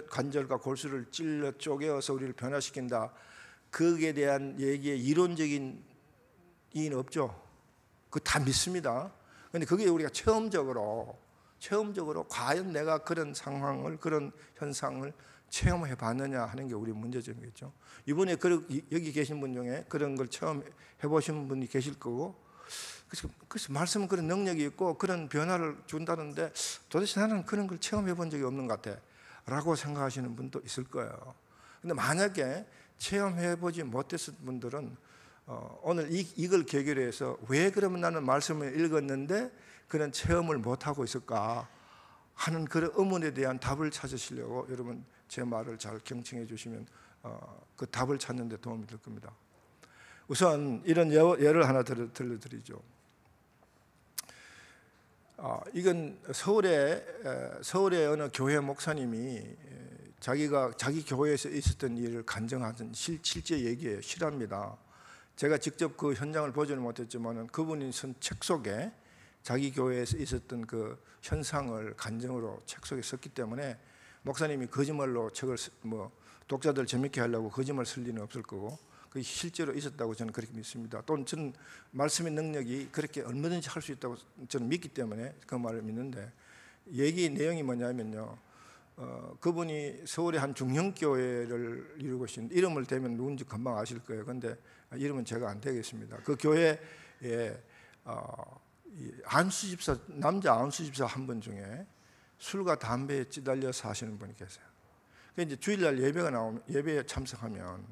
관절과 골수를 찔러 쪼개어서 우리를 변화시킨다. 거기에 대한 얘기에 이론적인 이의는 없죠. 그거 다 믿습니다. 그런데 그게 우리가 체험적으로 과연 내가 그런 상황을 그런 현상을 체험해 봤느냐 하는 게 우리 문제점이겠죠. 이번에 여기 계신 분 중에 그런 걸 체험해 보신 분이 계실 거고, 그래서 말씀은 그런 능력이 있고 그런 변화를 준다는데 도대체 나는 그런 걸 체험해 본 적이 없는 것 같아 라고 생각하시는 분도 있을 거예요. 근데 만약에 체험해 보지 못했을 분들은 오늘 이걸 계기로 해서 왜 그러면 나는 말씀을 읽었는데 그런 체험을 못하고 있을까 하는 그런 의문에 대한 답을 찾으시려고 여러분 제 말을 잘 경청해 주시면 그 답을 찾는 데 도움이 될 겁니다. 우선 이런 예를 하나 들려드리죠. 이건 서울의 어느 교회 목사님이 자기 교회에서 있었던 일을 간증하던 실제 얘기예요. 실화입니다. 제가 직접 그 현장을 보지는 못했지만 그분이 쓴 책 속에 자기 교회에서 있었던 그 현상을 간증으로 책 속에 썼기 때문에 목사님이 거짓말로 책을 독자들 재밌게 하려고 거짓말 쓸 리는 없을 거고 그게 실제로 있었다고 저는 그렇게 믿습니다. 또는 저는 말씀의 능력이 그렇게 얼마든지 할 수 있다고 저는 믿기 때문에 그 말을 믿는데 얘기 내용이 뭐냐면요. 그분이 서울의 한 중형교회를 이루고 계신데 이름을 대면 누군지 금방 아실 거예요. 그런데 이름은 제가 안 되겠습니다. 그 교회에 안수집사, 남자 안수집사 한 분 중에 술과 담배에 찌달려 사시는 분이 계세요. 그러니까 이제 주일날 예배에 참석하면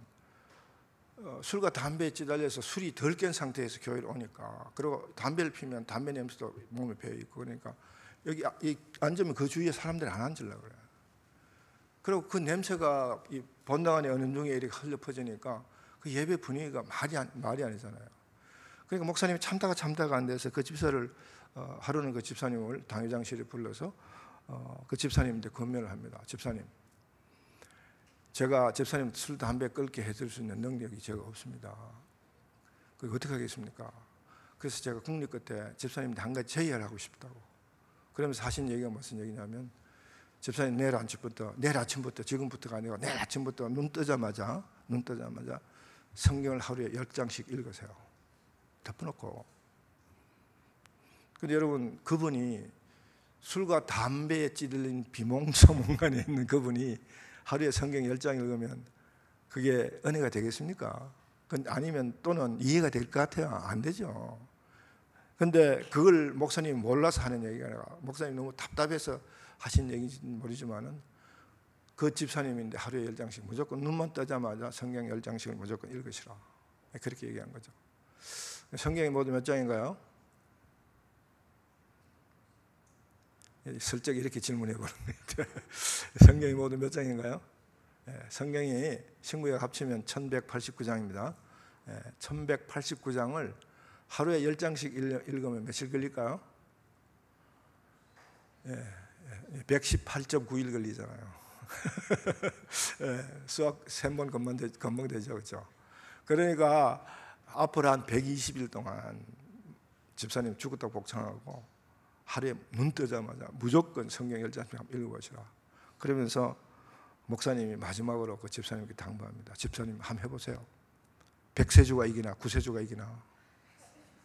술과 담배에 찌달려서 술이 덜 깬 상태에서 교회를 오니까, 그리고 담배를 피면 담배 냄새도 몸에 배어 있고, 그러니까 여기 앉으면 그 주위에 사람들이 안 앉으려고 그래요. 그리고 그 냄새가 이 본당 안에 어느 중에 이렇게 흘러 퍼지니까 그 예배 분위기가 말이 아니잖아요. 그러니까 목사님이 참다가 안 돼서 그 집사를 하루는 그 집사님을 당회장실에 불러서 그 집사님한테 권면을 합니다. 집사님, 제가 집사님 술 담배 끊게 해줄 수 있는 능력이 제가 없습니다. 그게 어떻게 하겠습니까? 그래서 제가 국립 끝에 집사님한테 한 가지 제의를 하고 싶다고. 그러면서 하신 얘기가 무슨 얘기냐면, 집사님 내일 아침부터 지금부터가 아니고 내일 아침부터 눈 뜨자마자 성경을 하루에 10장씩 읽으세요. 덮어놓고. 근데 여러분, 그분이 술과 담배에 찌들린 비몽사몽간에 있는 그분이 하루에 성경 10장 읽으면 그게 은혜가 되겠습니까? 아니면 또는 이해가 될 것 같아요? 안 되죠. 근데 그걸 목사님이 몰라서 하는 얘기가 아니라, 목사님이 너무 답답해서 하신 얘기인지는 모르지만은 그 집사님인데 하루에 10장씩 무조건 눈만 뜨자마자 성경 10장씩을 무조건 읽으시라, 그렇게 얘기한 거죠. 성경이 모두 몇 장인가요? 슬쩍 이렇게 질문해 보는 거예요. 성경이 모두 몇 장인가요? 성경이 신구약 합치면 1189장입니다. 1189장을 하루에 10장씩 읽으면 며칠 걸릴까요? 118.9일 걸리잖아요. 수학 3번 금방 되죠, 그렇죠? 그러니까 앞으로 한 120일 동안 집사님 죽었다고 복창하고 하루에 눈 뜨자마자 무조건 성경 10장씩 한번 읽어보시라. 그러면서 목사님이 마지막으로 그 집사님께 당부합니다. 집사님 한번 해보세요. 백세주가 이기나 구세주가 이기나,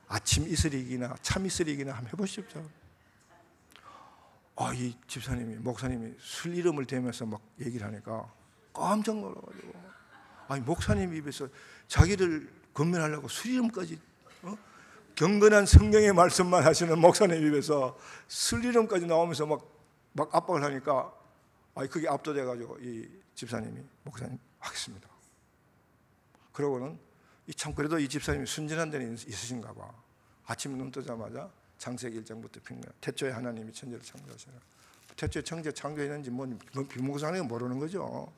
아침 이슬이 이기나 참 이슬이 이기나 한번 해보십시오. 이 집사님이, 목사님이 술 이름을 대면서 막 얘기를 하니까 깜짝 놀라가지고, 목사님 입에서 자기를 건면하려고 술 이름까지, 경건한 성경의 말씀만 하시는 목사님 입에서 술 이름까지 나오면서 막 압박을 하니까 그게 압도돼가지고 이 집사님이, 목사님 하겠습니다. 그러고는 참 그래도 이 집사님이 순진한 데는 있으신가 봐. 아침에 눈 뜨자마자 창세기 1장부터 핑거야. 태초에 하나님이 천지를 창조하시라. 태초에 천지 창조했는지 뭐 비몽사몽이 모르는 거죠.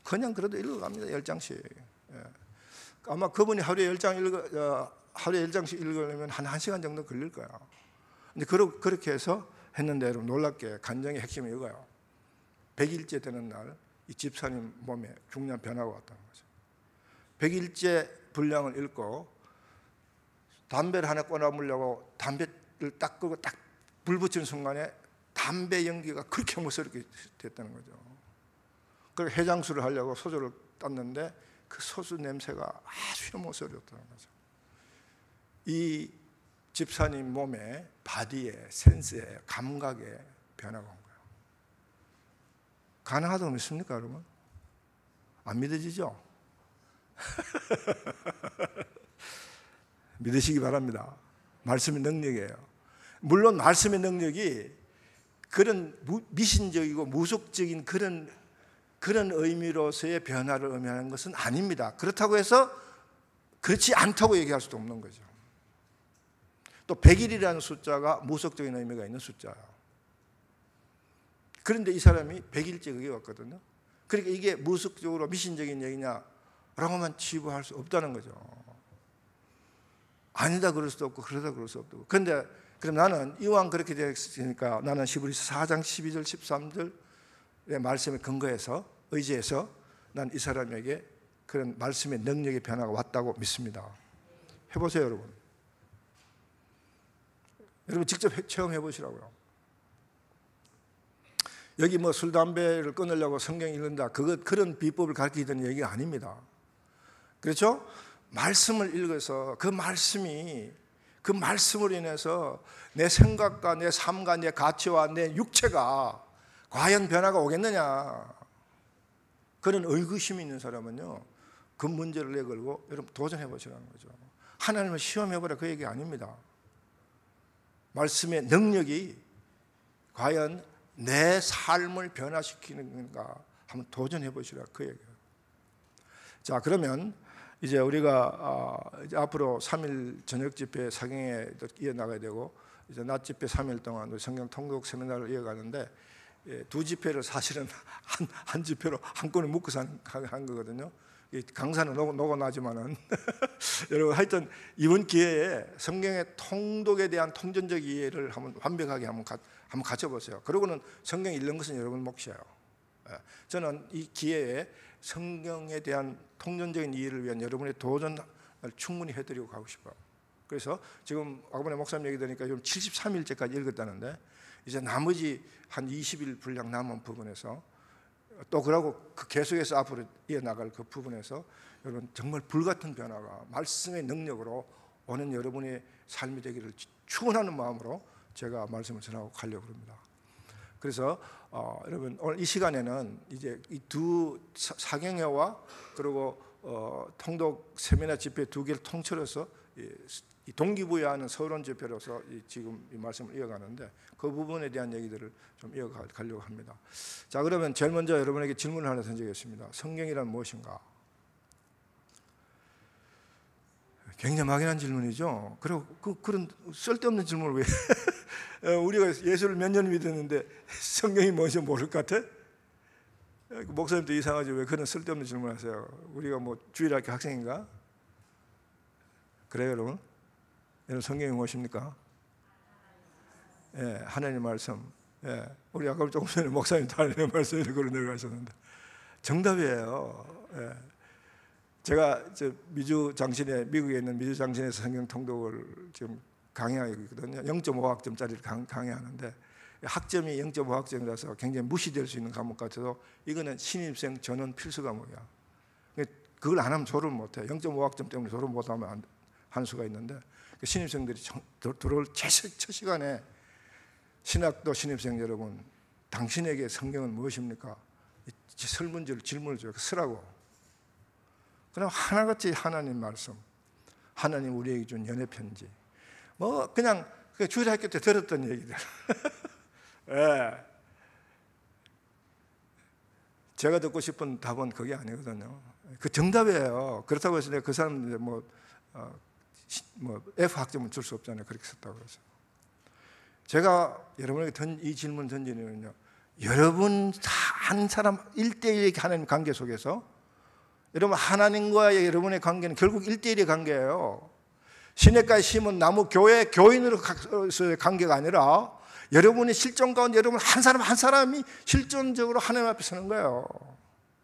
그냥 그래도 읽어갑니다. 10장씩. 아마 그분이 하루에 10장씩 읽으려면 한 1시간 정도 걸릴 거야. 근데 그렇게 해서 했는데, 여러분 놀랍게 간정의 핵심이 이거예요. 100일째 되는 날 이 집사님 몸에 중요한 변화가 왔다는 거죠. 100일째 분량을 읽고 담배를 하나 꺼내보려고 담배를 딱 끄고 딱 불 붙이는 순간에 담배 연기가 그렇게 무섭게 됐다는 거죠. 그래서 해장술을 하려고 소주를 땄는데 그 소주 냄새가 아주 혐오스러웠다는 거죠. 이 집사님 몸에, 바디에, 센스에, 감각에 변화가 온 거예요. 가능하다고 믿습니까, 여러분? 안 믿어지죠? 믿으시기 바랍니다. 말씀의 능력이에요. 물론 말씀의 능력이 그런 미신적이고 무속적인 그런 의미로서의 변화를 의미하는 것은 아닙니다. 그렇다고 해서 그렇지 않다고 얘기할 수도 없는 거죠. 또 100일이라는 숫자가 무속적인 의미가 있는 숫자예요. 그런데 이 사람이 100일째 그게 왔거든요. 그러니까 이게 무속적으로 미신적인 얘기냐라고만 치부할 수 없다는 거죠. 아니다 그럴 수도 없고 그러다 그럴 수 없고. 그런데 그럼 나는 이왕 그렇게 되었으니까 나는 히브리서 4장 12절 13절의 말씀에 근거해서, 의지해서 난 이 사람에게 그런 말씀의 능력의 변화가 왔다고 믿습니다. 해보세요, 여러분. 여러분 직접 체험해 보시라고요. 여기 뭐 술, 담배를 끊으려고 성경 읽는다, 그런 비법을 가르치던 얘기가 아닙니다. 그렇죠? 말씀을 읽어서 그 말씀으로 인해서 내 생각과 내 삶과 내 가치와 내 육체가 과연 변화가 오겠느냐, 그런 의구심이 있는 사람은요, 그 문제를 내걸고 여러분 도전해 보시라는 거죠. 하나님을 시험해 보라, 그 얘기 아닙니다. 말씀의 능력이 과연 내 삶을 변화시키는 건가 한번 도전해 보시라, 그 얘기예요. 자, 그러면 이제 우리가 이제 앞으로 3일 저녁 집회 사경에 이어나가야 되고, 이제 낮 집회 3일 동안 우리 성경 통독 세미나를 이어가는데, 두 집회를 사실은 한 집회로 한꺼번에 묶어서 한 거거든요. 강사는 녹아나지만은 여러분 하여튼 이번 기회에 성경의 통독에 대한 통전적 이해를 한번 완벽하게 한번 가져보세요. 그러고는 성경 읽는 것은 여러분 몫이에요. 저는 이 기회에 성경에 대한 통전적인 이해를 위한 여러분의 도전을 충분히 해드리고 가고 싶어요. 그래서 지금 아까번에 목사님 얘기 들으니까 지금 73일째까지 읽었다는데 이제 나머지 한 20일 분량 남은 부분에서 또 그러고 그 계속해서 앞으로 이어나갈 그 부분에서 여러분 정말 불같은 변화가 말씀의 능력으로 오는 여러분의 삶이 되기를 축원하는 마음으로 제가 말씀을 전하고 가려고 합니다. 그래서 여러분 오늘 이 시간에는 이제 이 두 사경회와 그리고 통독 세미나 집회 두 개를 통틀어서 이 동기부여하는 서론 집회로서 지금 이 말씀을 이어가는데 그 부분에 대한 얘기들을 좀 이어가려고 합니다. 자, 그러면 제일 먼저 여러분에게 질문을 하나 던지겠습니다. 성경이란 무엇인가? 굉장히 막연한 질문이죠. 그리고 그런 쓸데없는 질문을 왜 우리가 예수를 몇 년 믿었는데 성경이 뭔지 모를 것 같아? 목사님도 이상하지 왜 그런 쓸데없는 질문을 하세요? 우리가 뭐 주일학교 학생인가? 그래요, 여러분? 여러분 성경이 무엇입니까? 예, 하나님의 말씀. 예, 우리 아까 조금 전에 목사님도 하나님의 말씀을 그런 내려가셨는데 정답이에요. 예. 제가 미국에 있는 미주 장신에서 성경 통독을 지금 강의하고 있거든요. 0.5학점짜리를 강의하는데 학점이 0.5학점이라서 굉장히 무시될 수 있는 과목 같아도 이거는 신입생 전원 필수 과목이야. 그걸 안 하면 졸업을 못해. 0.5학점 때문에 졸업 못하면 한 수가 있는데 신입생들이 들어올 첫 시간에 신학도 신입생 여러분, 당신에게 성경은 무엇입니까? 설문지를 질문을 줘요. 쓰라고. 그럼 하나같이 하나님 말씀, 하나님 우리에게 준 연애 편지, 뭐 그냥 주일학교 때 들었던 얘기들. 예. 제가 듣고 싶은 답은 그게 아니거든요. 그 정답이에요. 그렇다고 해서 내가 그 사람 뭐 F 학점은 줄 수 없잖아요. 그렇게 썼다고 해서. 제가 여러분에게 이 질문 던지는 이유는요, 여러분 한 사람 1대1의 하나님 관계 속에서 여러분 하나님과의 여러분의 관계는 결국 1대1의 관계예요. 시냇가에 심은 나무 교인으로서의 관계가 아니라 여러분의 실존 가운데 여러분 한 사람 한 사람이 실존적으로 하나님 앞에 서는 거예요.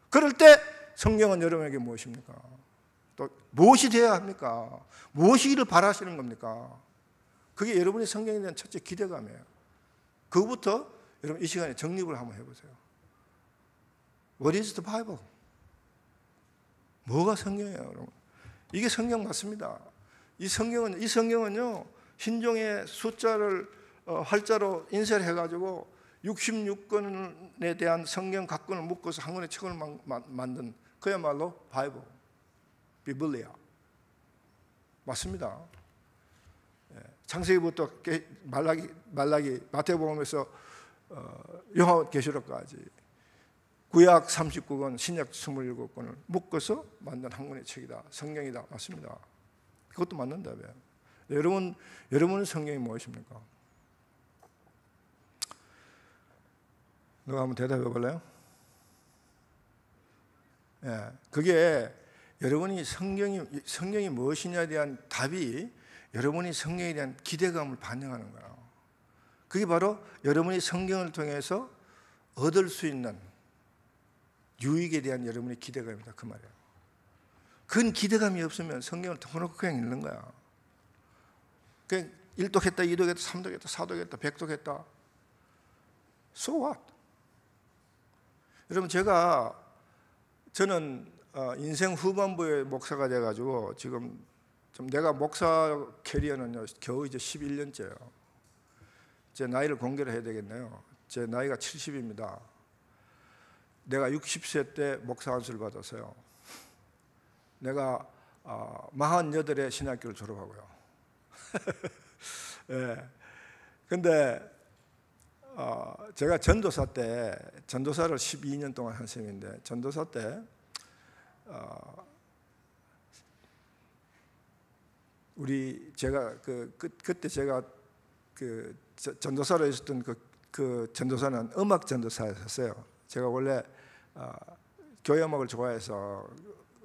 그럴 때 성경은 여러분에게 무엇입니까? 또 무엇이 되어야 합니까? 무엇이기를 바라시는 겁니까? 그게 여러분의 성경에 대한 첫째 기대감이에요. 그거부터 여러분 이 시간에 정립을 한번 해보세요. What is the Bible? 뭐가 성경이에요, 여러분? 이게 성경 맞습니다. 이 성경은요, 흰종의 숫자를 활자로 인쇄를 해가지고 66권에 대한 성경 각권을 묶어서 한 권의 책을 만든 그야말로 바이블, 비블리아 맞습니다. 창세기부터 말라기, 마태복음에서 요한계시록까지 구약 39권, 신약 27권을 묶어서 만든 한 권의 책이다. 성경이다. 맞습니다. 그것도 맞는다며요. 여러분은 성경이 무엇입니까? 누가 한번 대답해 볼래요? 예, 그게 여러분이 성경이 무엇이냐에 대한 답이 여러분이 성경에 대한 기대감을 반영하는 거예요. 그게 바로 여러분이 성경을 통해서 얻을 수 있는 유익에 대한 여러분의 기대감이다. 그 말이에요. 그 기대감이 없으면 성경을 덮어놓고 그냥 읽는 거야. 그냥 1독했다, 2독했다, 3독했다, 4독했다, 100독했다. So what? 여러분 저는 인생 후반부에 목사가 돼가지고 지금 좀 내가 목사 캐리어는요 겨우 이제 11년째예요. 제 나이를 공개를 해야 되겠네요. 제 나이가 70입니다. 내가 60세 때 목사 안수를 받았어요. 내가 48에 신학교를 졸업하고요. 예. 근데 제가 전도사 때, 전도사를 12년 동안 한 셈인데, 전도사 때 제가 그때 제가 전도사로 있었던 그 전도사는 음악 전도사였어요. 제가 원래 교회 음악을 좋아해서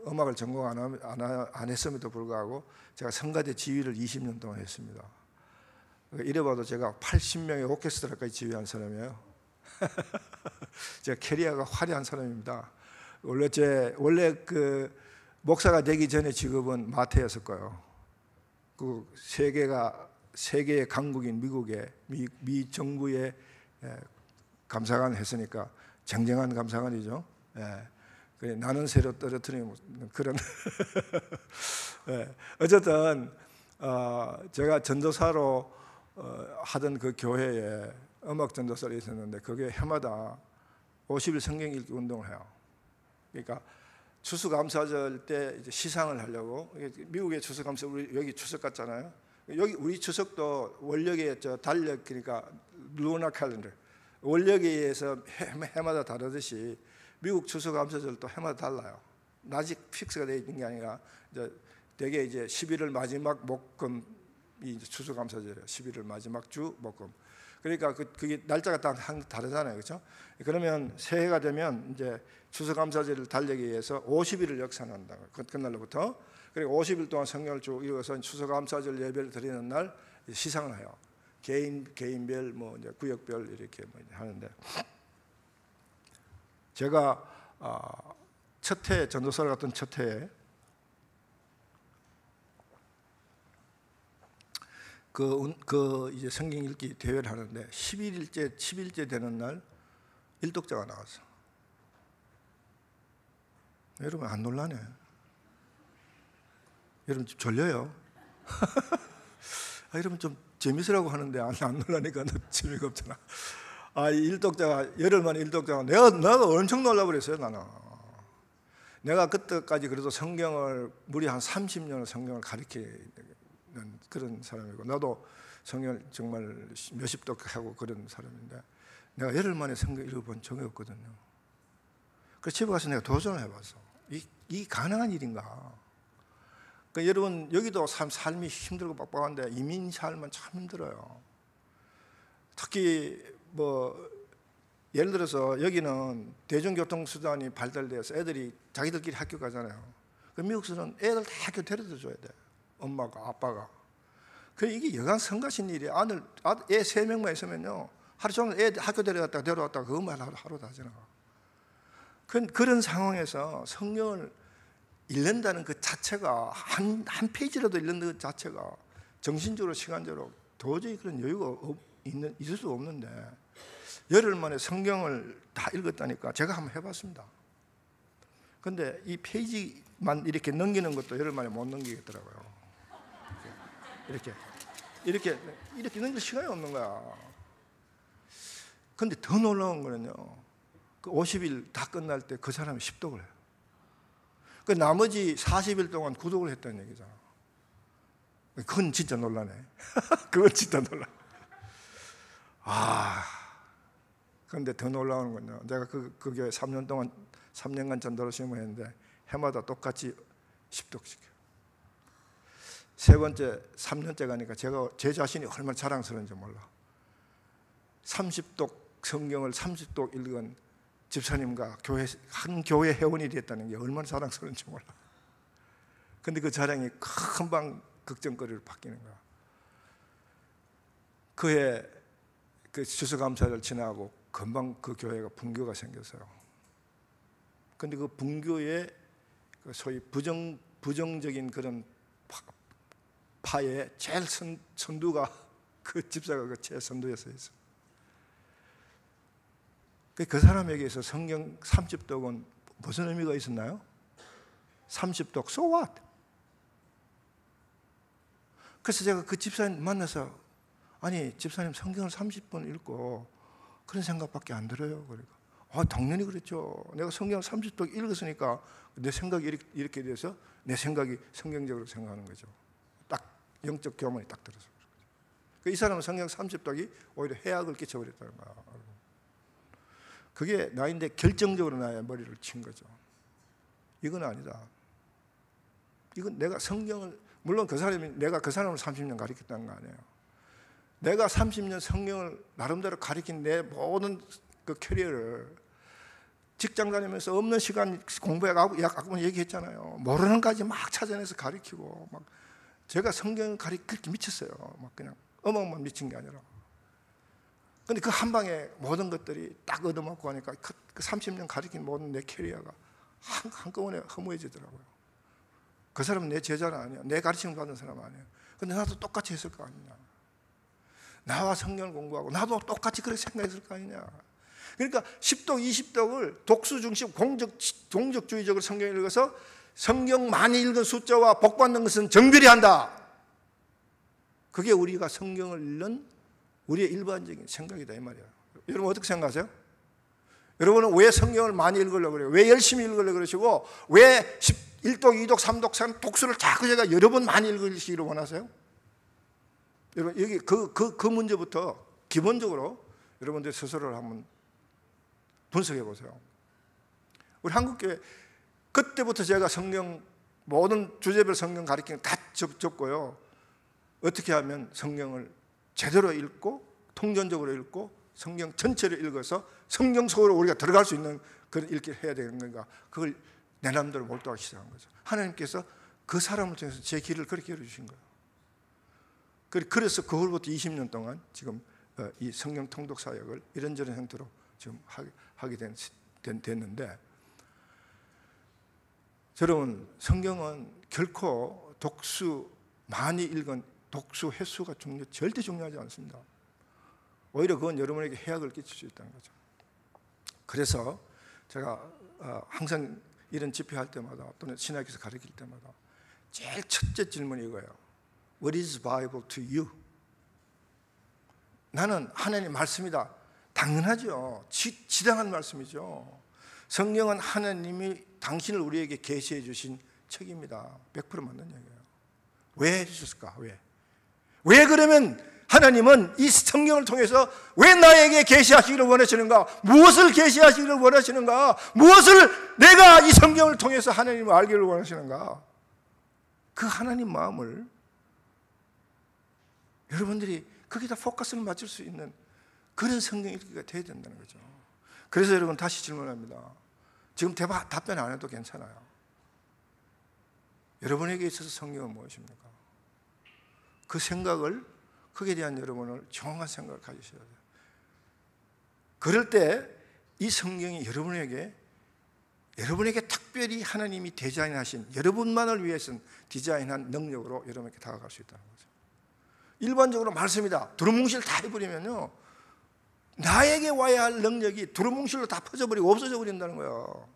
음악을 전공 안 했음에도 불구하고 제가 성가대 지휘를 20년 동안 했습니다. 이래봐도 제가 80명의 오케스트라까지 지휘한 사람이에요. 제가 캐리어가 화려한 사람입니다. 원래 그 목사가 되기 전에 직업은 마태였을 거예요. 그 세계의 강국인 미국의 미 정부의 감사관 했으니까 쟁쟁한 감사관이죠. 나는 새로 떨어뜨리는 그런 어쨌든 제가 전도사로 하던 그 교회에 음악 전도사로 있었는데 그게 해마다 50일 성경 읽기 운동을 해요. 그러니까 추수감사절 때 이제 시상을 하려고, 미국의 추수감사 우리 여기 추석 같잖아요. 여기 우리 추석도 원력의 달력, 그러니까 루나 캘린더 원력에 의해서 해마다 다르듯이 미국 추수감사절도 해마다 달라요. 아직 픽스가 되어 있는 게 아니라 이제 대개 이제 11월 마지막 목금이 이제 추수감사절이에요. 11월 마지막 주 목금. 그러니까 그게 날짜가 딱 다르잖아요, 그렇죠? 그러면 새해가 되면 이제 추수감사절 달력에 의해서 50일을 역산한다. 그날로부터. 그리고 50일 동안 성경을 쭉 읽어서 추수감사절 예배를 드리는 날 시상을 해요. 개인별, 뭐 이제 구역별 이렇게 뭐 하는데, 제가 첫 해 전도사를 갔던 첫 해에 그 이제 성경 읽기 대회를 하는데 10일째 되는 날 일독자가 나왔어. 여러분 안 놀라네. 여러분 좀 졸려요. 여러분 좀 재밌으라고 하는데 안 놀라니까 재미가 없잖아. 일독자가 열흘 만에 일독자가 내가 엄청 놀라버렸어요. 나는 내가 그때까지 그래도 성경을 무려 한 30년을 성경을 가르치는 그런 사람이고, 나도 성경을 정말 몇십 독하고 그런 사람인데 내가 열흘 만에 성경 읽어본 적이 없거든요. 그래서 집에 가서 내가 도전을 해봤어. 이 가능한 일인가? 그러니까 여러분 여기도 삶이 힘들고 빡빡한데 이민 삶은 참 힘들어요. 특히 뭐 예를 들어서 여기는 대중교통수단이 발달돼서 애들이 자기들끼리 학교 가잖아요. 그 미국에서는 애들 다 학교 데려다 줘야 돼. 엄마가, 아빠가. 그래 이게 여간 성가신 일이야. 애 3명만 있으면요 하루 종일 애 학교 데려왔다가 그것만 하루 다 지나가. 그런 상황에서 성경을 읽는다는 그 자체가 한 페이지라도 읽는 그 자체가 정신적으로 시간적으로 도저히 그런 여유가 있을 수 없는데 열흘 만에 성경을 다 읽었다니까 제가 한번 해봤습니다. 근데 이 페이지만 이렇게 넘기는 것도 열흘 만에 못 넘기겠더라고요. 이렇게 넘길 시간이 없는 거야. 근데 더 놀라운 거는요, 그 50일 다 끝날 때 그 사람이 십독을 해요. 그 나머지 40일 동안 구독을 했다는 얘기잖아. 그건 진짜 놀라네. 그건 진짜 놀라. 그런데 더 놀라운 건요, 내가 그 교회 3년간 전도를 시험했는데 해마다 똑같이 십독시켜요. 세 번째 3년째 가니까 제 자신이 얼마나 자랑스러운지 몰라. 30독 성경을 30독 읽은 집사님과 한 교회 회원이 됐다는 게 얼마나 자랑스러운지 몰라. 근데 그 자랑이 금방 걱정거리로 바뀌는 거야. 그해 그 추수감사를 지나고 금방 그 교회가 분교가 생겼어요. 근데 그 분교에 소위 부정적인 그런 파의 제일 선두가 그 집사가 그 제일 선두에서 있어. 그 사람에게서 성경 30독은 무슨 의미가 있었나요? 30독, so what? 그래서 제가 그 집사님 만나서 아니 집사님 성경을 30분 읽고 그런 생각밖에 안 들어요. 그러니까 당연히 그랬죠. 내가 성경을 30독 읽었으니까 내 생각이 이렇게 돼서 내 생각이 성경적으로 생각하는 거죠. 딱 영적 교만이 딱 들어서. 이 사람은 성경 30독이 오히려 해악을 끼쳐버렸다는 거야. 그게 나인데 결정적으로 나의 머리를 친 거죠. 이건 아니다. 이건 내가 성경을, 물론 내가 그 사람을 30년 가르쳤다는 거 아니에요. 내가 30년 성경을 나름대로 가르친 내 모든 그 캐리어를 직장 다니면서 없는 시간 공부해가고 아까 얘기했잖아요. 모르는 까지 막 찾아내서 가르치고 막 제가 성경 그렇게 미쳤어요. 막 그냥 어마어마한 미친 게 아니라. 근데 그 한 방에 모든 것들이 딱 얻어맞고 하니까 그 30년 가르친 모든 내 캐리어가 한꺼번에 허무해지더라고요. 그 사람은 내 제자는 아니에요. 내 가르침 받은 사람 아니에요. 근데 나도 똑같이 했을 거 아니냐. 나와 성경을 공부하고 나도 똑같이 그렇게 생각했을 거 아니냐. 그러니까 10독, 20독을 독수 중심 동적주의적으로 성경을 읽어서 성경 많이 읽은 숫자와 복 받는 것은 정별이 한다. 그게 우리가 성경을 읽는 우리의 일반적인 생각이다 이 말이에요. 여러분 어떻게 생각하세요? 여러분은 왜 성경을 많이 읽으려고 그래요? 왜 열심히 읽으려고 그러시고 왜 1독, 2독, 3독, 3 독수를 자꾸 제가 여러 번 많이 읽으시기를 원하세요? 여러분 여기 그 문제부터 기본적으로 여러분들 스스로를 한번 분석해 보세요. 우리 한국교회 그때부터 제가 성경 모든 주제별 성경 가르치는 다 접고요. 어떻게 하면 성경을 제대로 읽고 통전적으로 읽고 성경 전체를 읽어서 성경 속으로 우리가 들어갈 수 있는 그런 읽기를 해야 되는 건가? 그걸 내 남대로 몰두하기 시작한 거죠. 하나님께서 그 사람을 통해서 제 길을 그렇게 열어주신 거예요. 그래서 그 후로부터 20년 동안 지금 이 성경 통독 사역을 이런저런 형태로 지금 하게 됐는데, 여러분 성경은 결코 독수 많이 읽은 독수 횟수가 절대 중요하지 않습니다. 오히려 그건 여러분에게 해악을 끼칠 수 있다는 거죠. 그래서 제가 항상 이런 집회할 때마다 또는 신학에서 가르칠 때마다 제일 첫째 질문이 이거예요. What is Bible to you? 나는 하나님 말씀이다. 당연하죠. 지당한 말씀이죠. 성경은 하나님이 당신을 우리에게 계시해 주신 책입니다. 100% 맞는 얘기예요. 왜 해주셨을까? 왜 그러면 하나님은 이 성경을 통해서 왜 나에게 계시하시기를 원하시는가? 무엇을 계시하시기를 원하시는가? 무엇을 내가 이 성경을 통해서 하나님을 알기를 원하시는가? 그 하나님 마음을 여러분들이 거기다 포커스를 맞출 수 있는 그런 성경 읽기가 돼야 된다는 거죠. 그래서 여러분 다시 질문합니다. 지금 답변 안 해도 괜찮아요. 여러분에게 있어서 성경은 무엇입니까? 그 생각을, 거기에 대한 여러분을 정확한 생각을 가지셔야 돼요. 그럴 때 이 성경이 여러분에게 특별히 하나님이 디자인하신, 여러분만을 위해서 디자인한 능력으로 여러분에게 다가갈 수 있다는 거죠. 일반적으로 말씀이다. 두루뭉실 다 해버리면요, 나에게 와야 할 능력이 두루뭉실로 다 퍼져버리고 없어져 버린다는 거예요.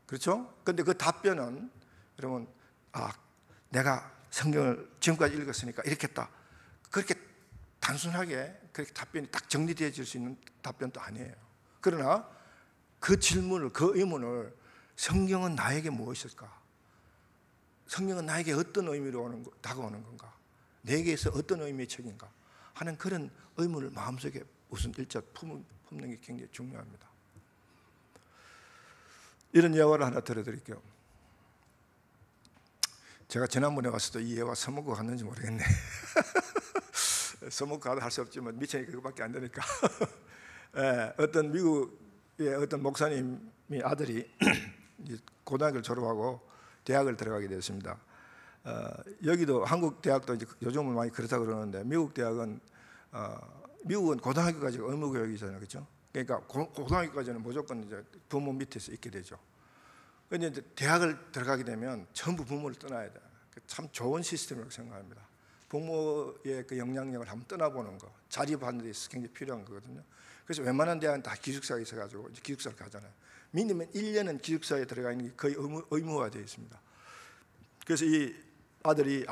그렇죠? 그런데 그 답변은 여러분, 내가 성경을 지금까지 읽었으니까 이렇게 했다. 그렇게 단순하게 그렇게 답변이 딱 정리되어질 수 있는 답변도 아니에요. 그러나 그 질문을, 그 의문을 성경은 나에게 무엇일까? 성경은 나에게 어떤 의미로 다가오는 건가? 내게서 어떤 의미의 책인가? 하는 그런 의문을 마음속에 우선 일자 품는 게 굉장히 중요합니다. 이런 예화를 하나 들어드릴게요. 제가 지난번에 왔을 때 이 예화 써먹고 갔는지 모르겠네. 써먹고 가도 할 수 없지만 미천이 그거밖에 안 되니까. 어떤 미국의 어떤 목사님이 아들이 고등학교를 졸업하고 대학을 들어가게 되었습니다. 여기도 한국 대학도 이제 요즘은 많이 그렇다 그러는데 미국은 고등학교까지 의무 교육이잖아요, 그렇죠? 그러니까 고등학교까지는 무조건 이제 부모 밑에서 있게 되죠. 그런데 이제 대학을 들어가게 되면 전부 부모를 떠나야 돼. 참 좋은 시스템이라고 생각합니다. 부모의 그 영향력을 한번 떠나보는 거, 자립하는 데 있어서 굉장히 필요한 거거든요. 그래서 웬만한 대학은 다 기숙사에 있어가지고 이제 기숙사를 가잖아요. 미니멈 1년은 기숙사에 들어가 있는 게 거의 의무화되어 있습니다. 그래서 이 아들이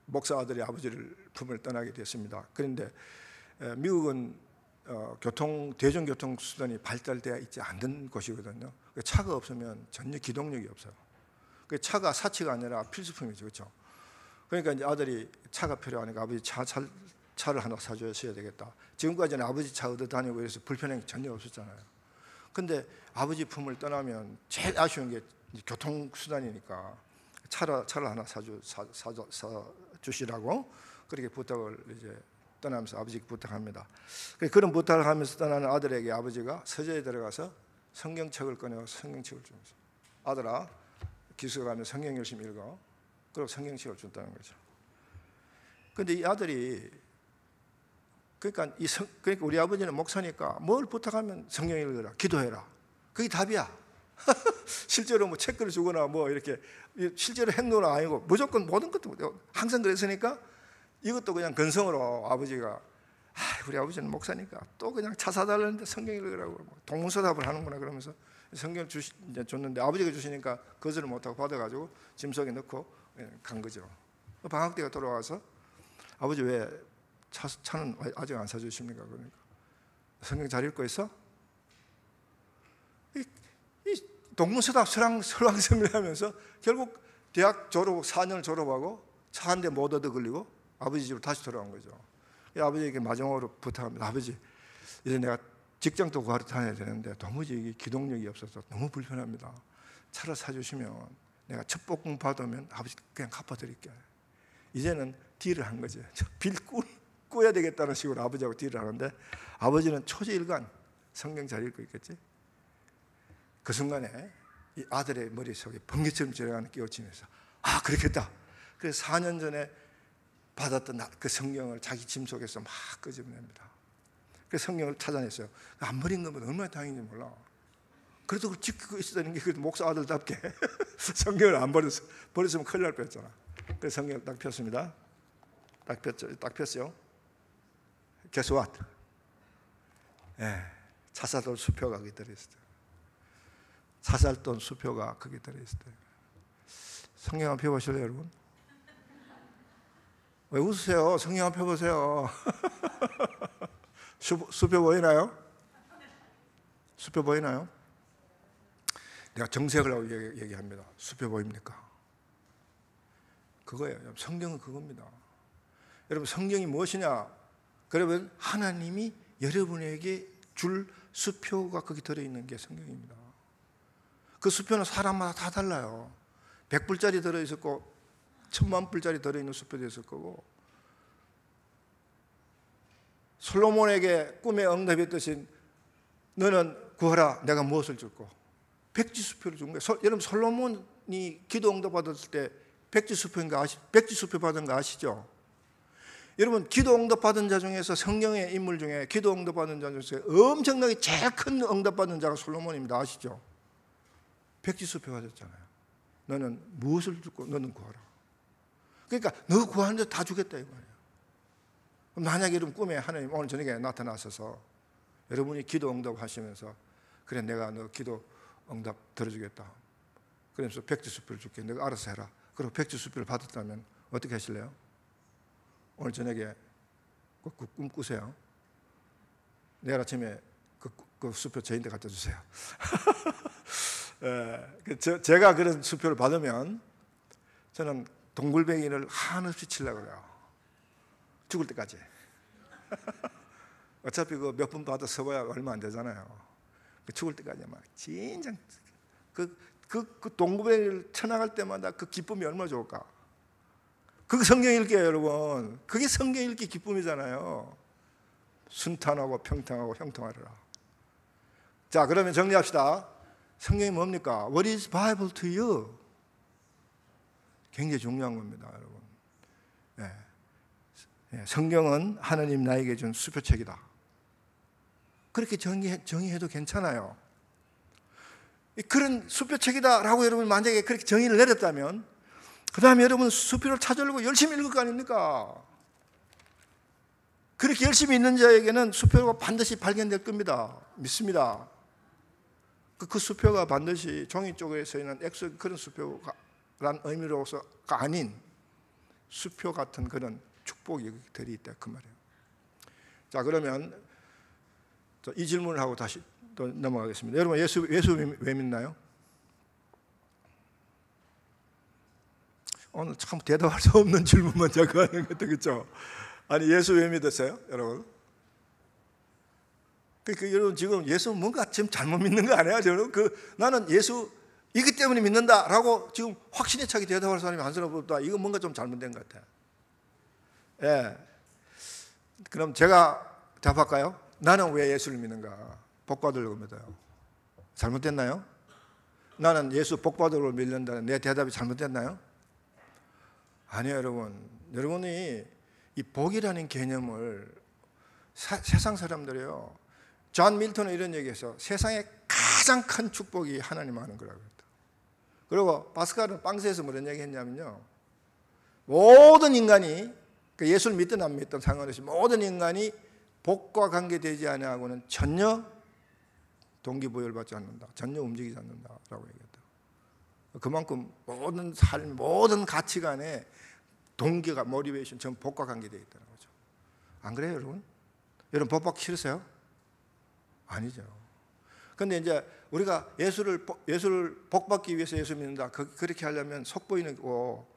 목사 아들이 아버지를 품을 떠나게 됐습니다. 그런데 미국은 대중교통 수단이 발달되어 있지 않는 곳이거든요. 차가 없으면 전혀 기동력이 없어요. 차가 사치가 아니라 필수품이죠, 그렇죠? 그러니까 이제 아들이 차가 필요하니까 아버지 차를 하나 사주셔야 되겠다. 지금까지는 아버지 차 얻어 다니고 그래서 불편한 게 전혀 없었잖아요. 근데 아버지 품을 떠나면 제일 아쉬운 게 교통수단이니까 차를 하나 사주시라고 그렇게 부탁을 이제 떠나면서 아버지께 부탁합니다. 그런 부탁을 하면서 떠나는 아들에게 아버지가 서재에 들어가서 성경책을 꺼내서 성경책을 주면서, 아들아, 기숙사 가면 성경 열심히 읽어. 그리고 성경책을 준다는 거죠. 그런데 이 아들이 그러니까 우리 아버지는 목사니까 뭘 부탁하면 성경 읽어라, 기도해라. 그게 답이야. 실제로 뭐 체크를 주거나 뭐 이렇게 실제로 행동은 아니고 무조건 모든 것도 항상 그랬으니까 이것도 그냥 근성으로 아버지가 우리 아버지는 목사니까 또 그냥 차 사달라는데 성경 읽으라고 동문서답을 하는구나 그러면서 성경을 줬는데 아버지가 주시니까 거절을 못하고 받아가지고 짐속에 넣고 간 거죠. 방학 때가 돌아와서 아버지 왜 차는 아직 안 사주십니까? 그러니까 성경 잘 읽고 있어? 이 동문서답 설왕설래 하면서 결국 대학 졸업 4년을 졸업하고 차 한 대 못 얻어 걸리고 아버지 집으로 다시 돌아온 거죠. 아버지에게 마지막으로 부탁합니다. 아버지, 이제 내가 직장도 구하러 다녀야 되는데 도무지 이게 기동력이 없어서 너무 불편합니다. 차를 사주시면 내가 첫 복권 받으면 아버지 그냥 갚아드릴게요. 이제는 딜을 한 거죠. 빌 꾸야 되겠다는 식으로 아버지하고 딜을 하는데 아버지는 초지일관 성경 잘 읽고 있겠지. 그 순간에 이 아들의 머릿속에 번개처럼 지나가는 깨우치면서 그렇겠다. 그래서 4년 전에 받았던 그 성경을 자기 짐 속에서 막 끄집어냅니다. 그래서 성경을 찾아냈어요. 안 버린 거면 얼마나 다행인지 몰라. 그래도 그걸 지키고 있었다는 게 그래도 목사 아들답게 성경을 안 버렸으면 큰일 날 뻔했잖아. 그래서 성경을 딱 폈습니다. 딱 폈어요. Guess what? 차살돈 수표가 거기 들어있어요. 차살돈 수표가 거기 들어있어요. 성경 한번 펴보실래요, 여러분? 왜 웃으세요? 성경 한번 펴보세요. 수표 보이나요? 수표 보이나요? 내가 정색을 하고 얘기합니다. 수표 보입니까? 그거예요. 성경은 그겁니다. 여러분, 성경이 무엇이냐? 그러면 하나님이 여러분에게 줄 수표가 거기 들어있는 게 성경입니다. 그 수표는 사람마다 다 달라요. 100불짜리 들어있을 거고 10,000불짜리 들어있는 수표도 있을 거고, 솔로몬에게 꿈에 응답했듯이 너는 구하라 내가 무엇을 줄고 백지수표를 준 거예요. 여러분, 솔로몬이 기도 응답 받았을 때 백지수표 받은 거 아시죠? 여러분, 기도 응답 받은 자 중에서 성경의 인물 중에 기도 응답 받은 자 중에서 엄청나게 제일 큰 응답 받은 자가 솔로몬입니다. 아시죠? 백지수표 받았잖아요. 너는 무엇을 줄고 너는 구하라. 그러니까 너 구하는 데 다 주겠다 이거예요. 만약에 여러분 꿈에 하나님 오늘 저녁에 나타나셔서 여러분이 기도 응답 하시면서 그래 내가 너 기도 응답 들어주겠다. 그러면서 백지수표를 줄게. 내가 알아서 해라. 그리고 백지수표를 받았다면 어떻게 하실래요? 오늘 저녁에 꿈 꾸세요. 내일 아침에 그 수표 저희한테 갖다 주세요. 제가 그런 수표를 받으면 저는 동굴뱅이를 한없이 치려고 그래요. 죽을 때까지. 어차피 그 몇 분 받아 써봐야 얼마 안 되잖아요. 죽을 때까지 막 진짜 그 동굴뱅이를 쳐나갈 때마다 그 기쁨이 얼마나 좋을까. 그거 성경 읽기예요, 여러분. 그게 성경 읽기 기쁨이잖아요. 순탄하고 평탄하고 형통하리라. 자, 그러면 정리합시다. 성경이 뭡니까? What is Bible to you? 굉장히 중요한 겁니다, 여러분. 성경은 하나님 나에게 준 수표책이다. 그렇게 정의해도 괜찮아요. 그런 수표책이다라고 여러분 만약에 그렇게 정의를 내렸다면 그 다음에 여러분 수표를 찾으려고 열심히 읽을 거 아닙니까? 그렇게 열심히 읽는 자에게는 수표가 반드시 발견될 겁니다. 믿습니다. 그 수표가 반드시 종이 쪽에 서 있는 X 그런 수표란 의미로서가 아닌 수표 같은 그런 축복이 들어있다 그 말이에요. 자, 그러면 이 질문을 하고 다시 또 넘어가겠습니다. 여러분, 예수 왜 믿나요? 오늘 참 대답할 수 없는 질문만 자꾸 하는 것도 그렇죠? 아니, 예수 왜 믿었어요, 여러분? 여러분 지금 예수 뭔가 지금 잘못 믿는 거 아니야? 나는 예수 이기 때문에 믿는다라고 지금 확신에 차게 대답할 사람이 한 사람 없다. 이거 뭔가 좀 잘못된 것 같아요. 그럼 제가 답할까요? 나는 왜 예수를 믿는가? 복 받으려고 믿어요. 잘못됐나요? 나는 예수 복 받으려고 믿는다는 내 대답이 잘못됐나요? 아니에요, 여러분. 여러분이 이 복이라는 개념을 세상 사람들이요. 존 밀턴은 이런 얘기했어. 세상에 가장 큰 축복이 하나님 하는 거라고 했다. 그리고 파스칼은 빵세에서 뭐런 얘기 했냐면요, 모든 인간이, 예수를 믿든 안 믿든 상관없이 모든 인간이 복과 관계되지 아니하고는 전혀 동기부여를 받지 않는다, 전혀 움직이지 않는다라고 얘기했다. 그만큼 모든 삶, 모든 가치관에 동기가, 모티베이션 전 복과 관계되어 있다는 거죠. 안 그래요, 여러분? 여러분 복 받기 싫으세요? 아니죠. 근데 이제 우리가 예수를 복 받기 위해서 예수 믿는다, 그렇게 하려면 속보이고,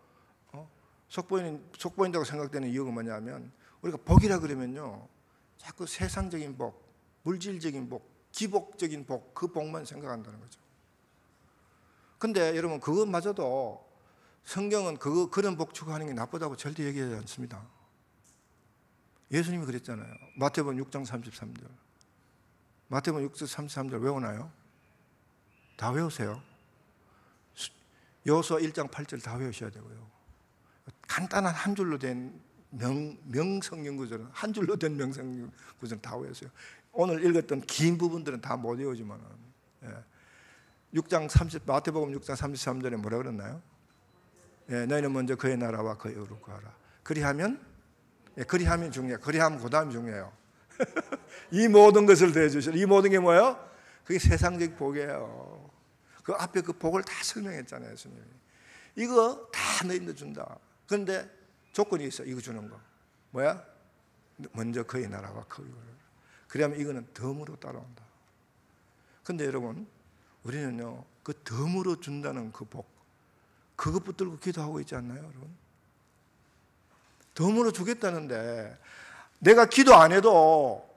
속보인다고 생각되는 이유가 뭐냐면, 우리가 복이라 그러면요, 자꾸 세상적인 복, 물질적인 복, 기복적인 복, 그 복만 생각한다는 거죠. 근데 여러분, 그것마저도 성경은 그런 복 추구하는 게 나쁘다고 절대 얘기하지 않습니다. 예수님이 그랬잖아요. 마태복음 6장 33절. 마태복음 6장 33절 외우나요? 다 외우세요. 여호수아 1장 8절 다 외우셔야 되고요. 간단한 한 줄로 된 명성경 구절은, 한 줄로 된 명성경 구절은 다 외우세요. 오늘 읽었던 긴 부분들은 다 못 외우지만, 마태복음 6장 33절에 뭐라 그랬나요? 너희는 먼저 그의 나라와 그의 의를 구하라. 그리하면 중요해요. 그리하면 그 다음이 중요해요. 이 모든 것을 더해주시라. 이 모든 게 뭐예요? 그게 세상적 복이에요. 그 앞에 그 복을 다 설명했잖아요, 예수님이. 이거 다 너희들 준다. 그런데 조건이 있어. 이거 주는 거 뭐야? 먼저 그의 나라와 그의 의를. 그러면 이거는 덤으로 따라온다. 근데 여러분, 우리는요, 그 덤으로 준다는 그 복, 그것 붙들고 기도하고 있지 않나요, 여러분? 덤으로 주겠다는데, 내가 기도 안 해도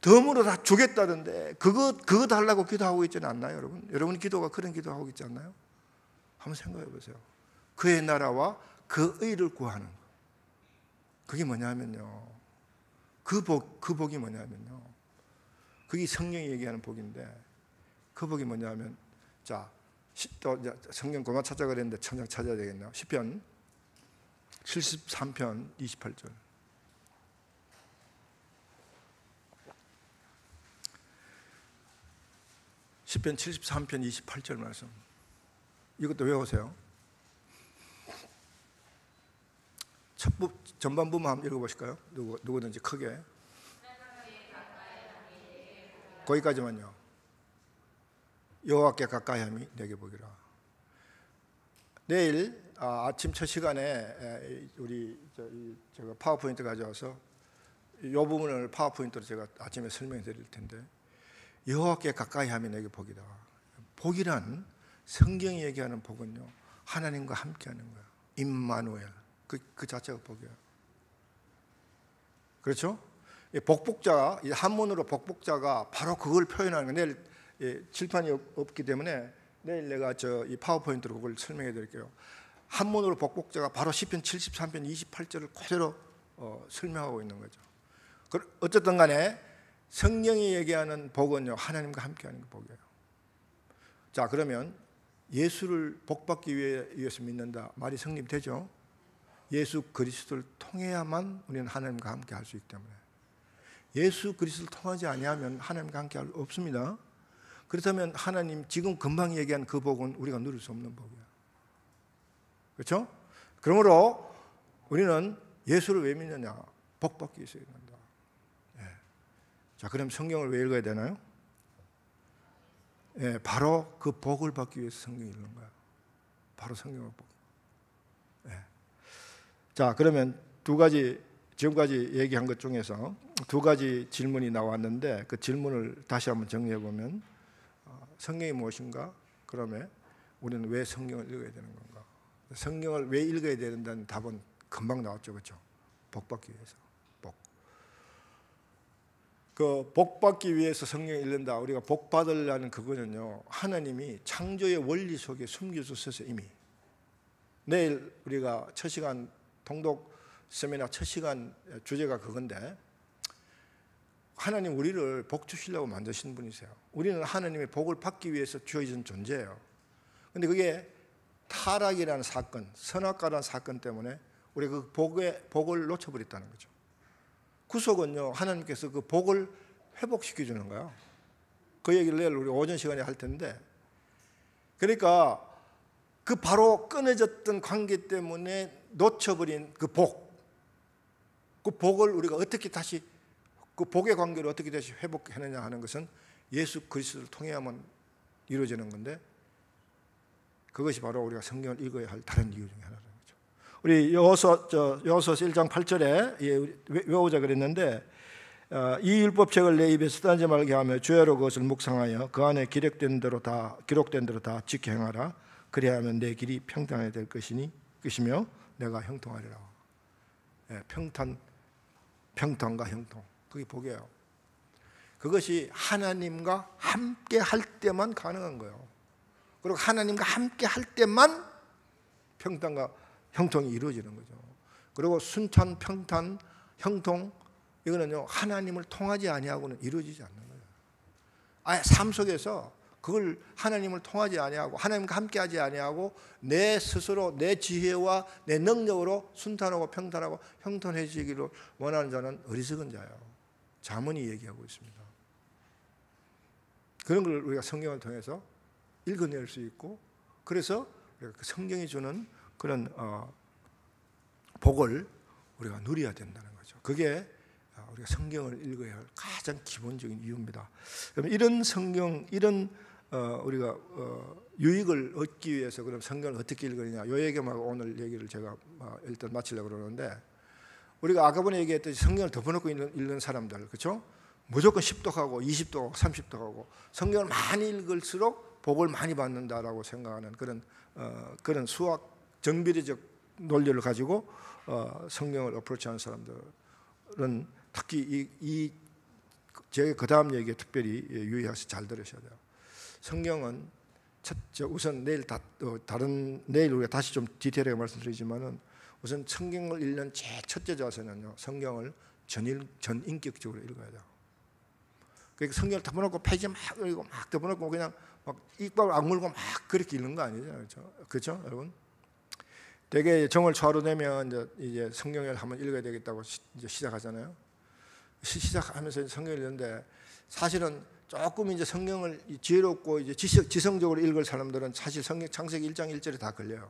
덤으로 다 주겠다는데, 그거 달라고 기도하고 있지는 않나요, 여러분? 여러분 기도가 그런 기도하고 있지 않나요? 한번 생각해 보세요. 그의 나라와 그 의를 구하는 거. 그게 뭐냐면요, 그 복이 뭐냐면요, 그게 성경이 얘기하는 복인데, 그 복이 뭐냐면, 또 성경 그만 찾아 그랬는데 천장 찾아야 되겠네요. 시편 73편 28절. 시편 73편 28절 말씀. 이것도 외우세요. 전반 부분 한번 읽어보실까요? 누구든지 크게. 거기까지만요. 여호와께 가까이함이 내게 복이라. 내일 아침 첫 시간에 제가 파워포인트 가져와서 이 부분을 파워포인트로 제가 아침에 설명해 드릴 텐데, 여호와께 가까이함이 내게 복이다. 복이란, 성경이 얘기하는 복은요, 하나님과 함께하는 거야. 임마누엘. 그 자체가 복이야. 그렇죠? 복복자, 한문으로 복복자가 바로 그걸 표현하는 거예요. 내일 칠판이 없기 때문에 내일 내가 이 파워포인트로 그걸 설명해 드릴게요. 한문으로 복복자가 바로 시편 73편 28절을 그대로 설명하고 있는 거죠. 어쨌든 간에 성경이 얘기하는 복은요, 하나님과 함께하는 게 복이에요. 자, 그러면 예수를 복받기 위해서 믿는다 말이 성립되죠? 예수 그리스도를 통해야만 우리는 하나님과 함께 할 수 있기 때문에, 예수 그리스도를 통하지 아니하면 하나님과 함께 할 수 없습니다. 그렇다면 하나님 지금 금방 얘기한 그 복은 우리가 누릴 수 없는 복이에요. 그렇죠? 그러므로 우리는 예수를 왜 믿느냐? 복받기 위해서 믿는다. 자, 그럼 성경을 왜 읽어야 되나요? 바로 그 복을 받기 위해서 성경을 읽는 거예요. 바로 성경을 보고. 자, 그러면 두 가지, 지금까지 얘기한 것 중에서 두 가지 질문이 나왔는데, 그 질문을 다시 한번 정리해 보면, 성경이 무엇인가? 그러면 우리는 왜 성경을 읽어야 되는 건가? 성경을 왜 읽어야 되는다는 답은 금방 나왔죠, 그렇죠? 복 받기 위해서. 복 받기 위해서 성경을 읽는다. 우리가 복 받으려는 그거는요, 하나님이 창조의 원리 속에 숨겨져 있어서 이미. 내일 우리가 첫 시간 통독 세미나 첫 시간 주제가 그건데, 하나님 우리를 복 주시려고 만드신 분이세요. 우리는 하나님의 복을 받기 위해서 주어진 존재예요. 근데 그게 타락이라는 사건, 선악과라는 사건 때문에 우리가 그 복을 놓쳐버렸다는 거죠. 구속은요, 하나님께서 그 복을 회복시켜 주는 거예요. 그 얘기를 내일 우리 오전 시간에 할 텐데, 그러니까 그 바로 끊어졌던 관계 때문에 놓쳐버린 그 복을 우리가 어떻게 다시, 그 복의 관계를 어떻게 다시 회복해내냐 하는 것은 예수 그리스도를 통해야만 이루어지는 건데, 그것이 바로 우리가 성경을 읽어야 할 다른 이유 중에 하나라는 거죠. 우리 여호수아서 1장 8절에 외우자 그랬는데, 이 율법책을 내 입에 쓰다지 말게 하며 주야로 그것을 묵상하여 그 안에 기록된 대로 다 지켜 행하라. 그래야 하면 내 길이 평탄하게 될 것이며 내가 형통하리라. 평탄과 형통, 그게 복이에요. 그것이 하나님과 함께 할 때만 가능한 거예요. 그리고 하나님과 함께 할 때만 평탄과 형통이 이루어지는 거죠. 그리고 순탄, 평탄, 형통, 이거는요 하나님을 통하지 아니하고는 이루어지지 않는 거예요. 아예 삶 속에서 그걸 하나님을 통하지 아니하고 하나님과 함께하지 아니하고 내 스스로 내 지혜와 내 능력으로 순탄하고 평탄하고 형통해지기를 원하는 자는 어리석은 자예요. 잠언이 얘기하고 있습니다. 그런 걸 우리가 성경을 통해서 읽어낼 수 있고, 그래서 성경이 주는 그런 복을 우리가 누려야 된다는 거죠. 그게 우리가 성경을 읽어야 할 가장 기본적인 이유입니다. 그럼 이런 성경, 이런 우리가 유익을 얻기 위해서 그럼 성경을 어떻게 읽느냐, 이 얘기만 하고 오늘 얘기를 제가 일단 마치려고 그러는데, 우리가 아까번에 얘기했듯이 성경을 덮어놓고 읽는 사람들, 그렇죠? 무조건 10독하고 20독하고 30독하고 성경을 많이 읽을수록 복을 많이 받는다라고 생각하는 그런 수학 정비례적 논리를 가지고 성경을 어프로치하는 사람들은 특히 제 그 다음 얘기에 특별히 유의해서 잘 들으셔야 돼요. 성경은 우선 내일 우리가 다시 좀 디테일하게 말씀드리지만은, 우선 성경을 읽는 제 첫째 자세는요, 성경을 전인격적으로 읽어야 돼요. 그러니까 성경을 덮어놓고 페이지 막 읽고 막 덮어놓고 그냥 막 이빨 악물고 막 그렇게 읽는 거 아니잖아요, 그렇죠, 여러분? 되게 정월 초하루 되면 이제 성경을 한번 읽어야 되겠다고 이제 시작하잖아요. 시작하면서 성경을 읽는데, 사실은 조금 이제 성경을 지혜롭고 이제 지성적으로 읽을 사람들은 사실 성경 창세기 1장 1절에 다 걸려요.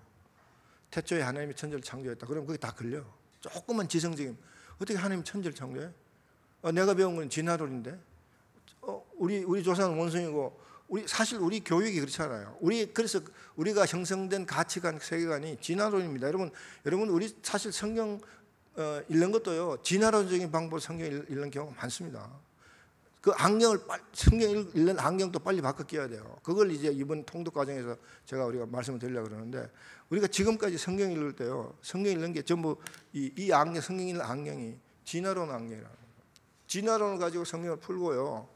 태초에 하나님이 천지를 창조했다. 그럼 그게 다 걸려. 조금만 지성적인, 어떻게 하나님이 천지를 창조해? 내가 배운 건 진화론인데, 우리 조상은 원숭이고, 사실 우리 교육이 그렇잖아요. 그래서 우리가 형성된 가치관, 세계관이 진화론입니다. 여러분 우리 사실 성경 읽는 것도요, 진화론적인 방법으로 성경 읽는 경우가 많습니다. 그 성경 읽는 안경도 빨리 바꿔 끼워야 돼요. 그걸 이제 이번 통독 과정에서 우리가 말씀을 드리려고 그러는데, 우리가 지금까지 성경 읽을 때요, 성경 읽는 게 전부 이 안경, 성경 읽는 안경이 진화론 안경이라는 거예요. 진화론을 가지고 성경을 풀고요,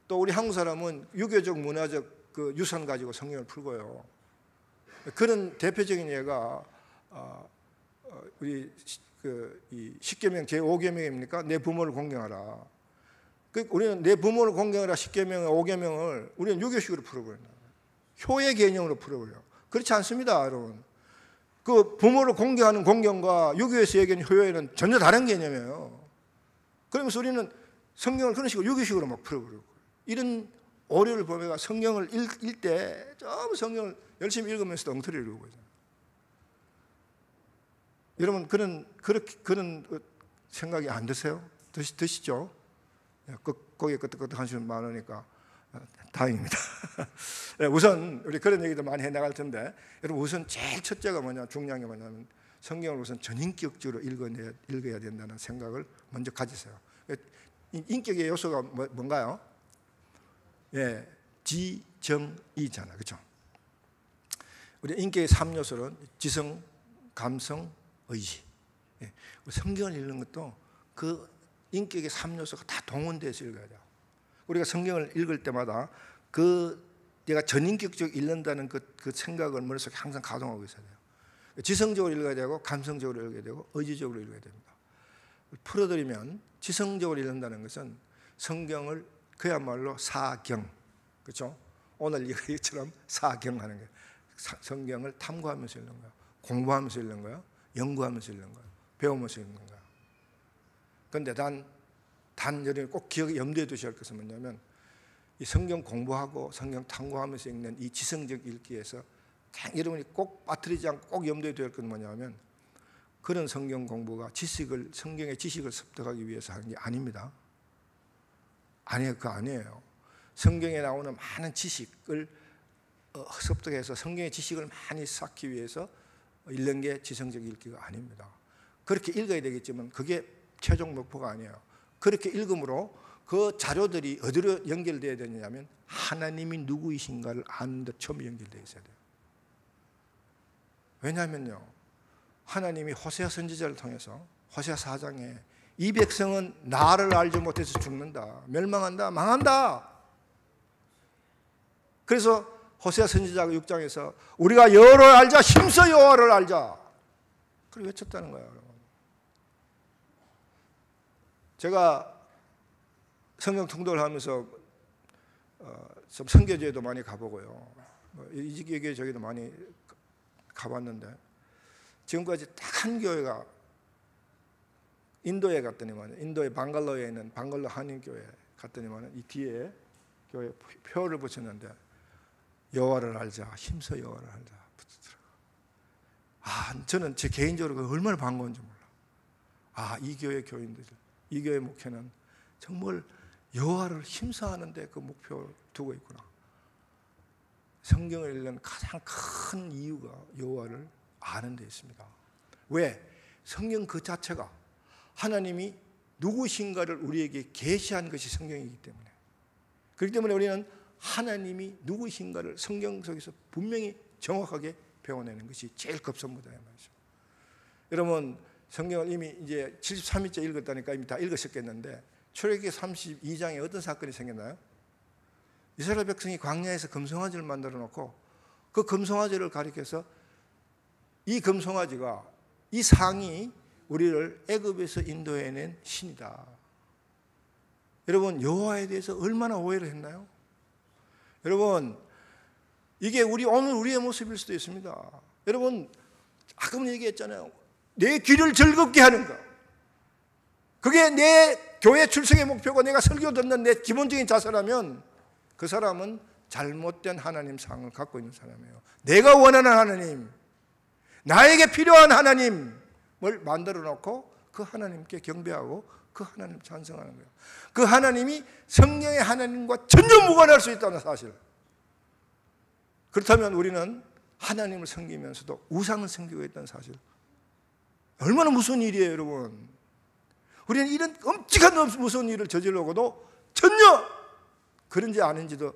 또 우리 한국 사람은 유교적 문화적 그 유산 가지고 성경을 풀고요. 그런 대표적인 예가 우리 이 십계명 제5계명입니까? 내 부모를 공경하라. 우리는 내 부모를 공경하라 10계명 5계명을 우리는 유교식으로 풀어버려요. 효의 개념으로 풀어버려요. 그렇지 않습니다, 여러분. 그 부모를 공경하는 공경과 유교에서 얘기하는 효에는 전혀 다른 개념이에요. 그러면서 우리는 성경을 그런 식으로 유교식으로 막 풀어버리고, 이런 오류를 보면 성경을 읽을 때 전부 성경을 열심히 읽으면서도 엉터리를 읽고 있어요. 여러분 그런 생각이 안 드세요? 드시죠? 거기에 끄떡끄떡 하시는 많으니까 다행입니다. 우선 우리 그런 얘기도 많이 해나갈 텐데, 여러분 우선 제일 첫째가 중요한 게 뭐냐면, 성경을 우선 전인격적으로 읽어야 된다는 생각을 먼저 가지세요. 인격의 요소가 뭔가요? 지정이잖아, 그렇죠? 우리 인격의 3요소는 지성, 감성, 의지. 성경을 읽는 것도 그 인격의 3요소가 다 동원돼서 읽어야 돼요. 우리가 성경을 읽을 때마다 내가 전인격적으로 읽는다는 그 생각을 머릿속에 항상 가동하고 있어야 돼요. 지성적으로 읽어야 되고, 감성적으로 읽어야 되고, 의지적으로 읽어야 됩니다. 풀어드리면, 지성적으로 읽는다는 것은 성경을 그야말로 사경, 그렇죠? 오늘 이처럼 사경하는 거예요. 성경을 탐구하면서 읽는 거예요. 공부하면서 읽는 거예요. 연구하면서 읽는 거예요. 배우면서 읽는 거예요. 그런데 여러분 꼭 염두에 두셔야 할 것은 뭐냐면, 이 성경 공부하고 성경 탐구하면서 읽는 이 지성적 읽기에서 여러분이 꼭 빠뜨리지 않고 꼭 염두에 둬야 할 건 뭐냐면, 그런 성경 공부가 성경의 지식을 습득하기 위해서 하는 게 아닙니다. 아니에요. 그거 아니에요. 성경에 나오는 많은 지식을 습득해서 성경의 지식을 많이 쌓기 위해서 읽는 게 지성적 읽기가 아닙니다. 그렇게 읽어야 되겠지만 그게 최종 목표가 아니에요. 그렇게 읽음으로 그 자료들이 어디로 연결되어야 되냐면 하나님이 누구이신가를 아는 데 처음 연결되어 있어야 돼요. 왜냐하면요, 하나님이 호세아 선지자를 통해서 호세아 4장에 이 백성은 나를 알지 못해서 죽는다, 멸망한다, 망한다. 그래서 호세아 선지자가 6장에서 우리가 여호와를 알자, 힘써 여호와를 알자, 그렇게 외쳤다는 거예요. 제가 성경 통독을 하면서 좀 선교지에도 많이 가보고요, 이기교회 저기도 많이 가봤는데, 지금까지 딱 한 교회가 인도에 갔더니만, 인도의 방갈로에 있는 방갈로 한인교회 갔더니만 이 뒤에 교회 표를 붙였는데 여호와를 알자, 힘써 여호와를 알자 붙였더라고요. 저는 제 개인적으로 얼마나 반가운지 몰라. 이 교회 교인들, 이 교회 목회는 정말 여호와를 힘써 하는데 그 목표를 두고 있구나. 성경을 읽는 가장 큰 이유가 여호와를 아는 데 있습니다. 왜? 성경 그 자체가 하나님이 누구신가를 우리에게 계시한 것이 성경이기 때문에, 그렇기 때문에 우리는 하나님이 누구신가를 성경 속에서 분명히 정확하게 배워내는 것이 제일 급선무다 말이죠. 여러분, 성경을 이미 이제 73일째 읽었다니까 이미 다 읽으셨겠는데, 출애굽기 32장에 어떤 사건이 생겼나요? 이스라엘 백성이 광야에서 금송아지를 만들어 놓고 그 금송아지를 가리켜서 이 금송아지가, 이 상이 우리를 애굽에서 인도해낸 신이다. 여러분, 여호와에 대해서 얼마나 오해를 했나요? 여러분, 이게 오늘 우리의 모습일 수도 있습니다. 여러분, 아까 얘기했잖아요. 내 귀를 즐겁게 하는 것, 그게 내 교회 출석의 목표고 내가 설교 듣는 내 기본적인 자세라면 그 사람은 잘못된 하나님 상을 갖고 있는 사람이에요. 내가 원하는 하나님, 나에게 필요한 하나님을 만들어 놓고 그 하나님께 경배하고 그 하나님 찬송하는 거예요. 그 하나님이 성령의 하나님과 전혀 무관할 수 있다는 사실. 그렇다면 우리는 하나님을 섬기면서도 우상을 섬기고 있다는 사실. 얼마나 무서운 일이에요, 여러분. 우리는 이런 끔찍한 무서운 일을 저지르고도 전혀 그런지 아닌지도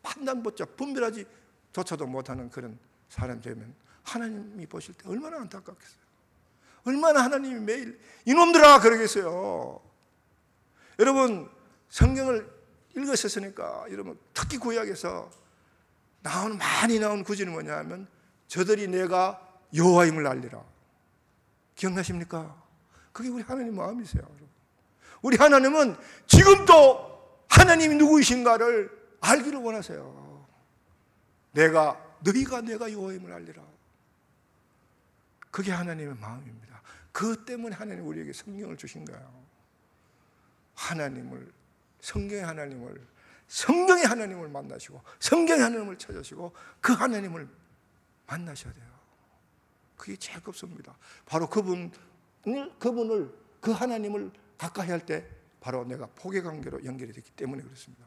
판단조차 분별하지 조차도 못하는 그런 사람이 되면 하나님이 보실 때 얼마나 안타깝겠어요. 얼마나 하나님이 매일 이놈들아 그러겠어요. 여러분, 성경을 읽으셨으니까 여러분, 특히 구약에서 많이 나온 구절이 뭐냐 하면 저들이 내가 여호와임을 알리라. 기억나십니까? 그게 우리 하나님 마음이세요. 우리 하나님은 지금도 하나님이 누구이신가를 알기를 원하세요. 너희가 내가 여호와임을 알리라. 그게 하나님의 마음입니다. 그 때문에 하나님 우리에게 성경을 주신 거예요. 성경의 하나님을 만나시고 성경의 하나님을 찾으시고 그 하나님을 만나셔야 돼요. 그게 제일 급습니다. 바로 그분을 그 하나님을 가까이 할 때 바로 내가 포교 관계로 연결이 됐기 때문에 그렇습니다.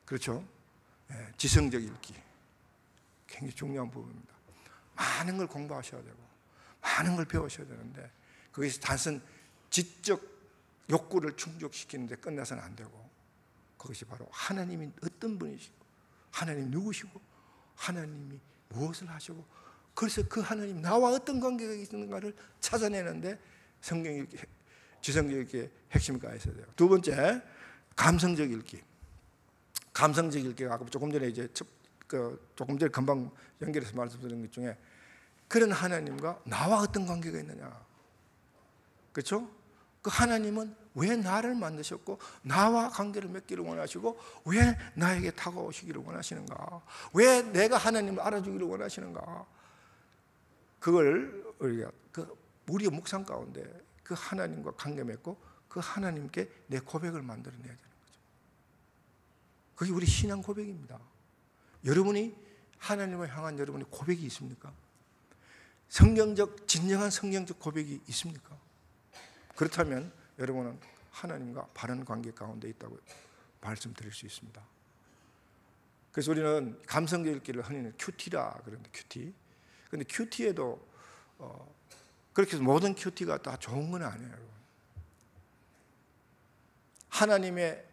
그렇죠? 지성적 읽기 굉장히 중요한 부분입니다. 많은 걸 공부하셔야 되고 많은 걸 배우셔야 되는데 그것이 단순 지적 욕구를 충족시키는 데 끝나서는 안 되고, 그것이 바로 하나님이 어떤 분이시고 하나님 누구시고 하나님이 무엇을 하시고, 그래서 그 하나님 나와 어떤 관계가 있는가를 찾아내는데 성경 읽기, 지성적 읽기의 핵심이 가있어야 돼요. 두 번째, 감성적 읽기. 감성적 읽기가 아까 조금 전에 조금 전에 금방 연결해서 말씀드린 것 중에 그런 하나님과 나와 어떤 관계가 있느냐, 그렇죠? 그 하나님은 왜 나를 만드셨고 나와 관계를 맺기를 원하시고 왜 나에게 다가오시기를 원하시는가, 왜 내가 하나님을 알아주기를 원하시는가, 그걸 우리가 우리의 묵상 가운데 그 하나님과 관계 맺고 그 하나님께 내 고백을 만들어내야 되는 거죠. 그게 우리 신앙 고백입니다. 여러분이 하나님을 향한 여러분의 고백이 있습니까? 성경적, 진정한 성경적 고백이 있습니까? 그렇다면 여러분은 하나님과 바른 관계 가운데 있다고 말씀드릴 수 있습니다. 그래서 우리는 감성적 읽기를 흔히 큐티라 그러는데, 큐티. 근데 큐티에도 그렇게 해서 모든 큐티가 다 좋은 건 아니에요, 여러분. 하나님의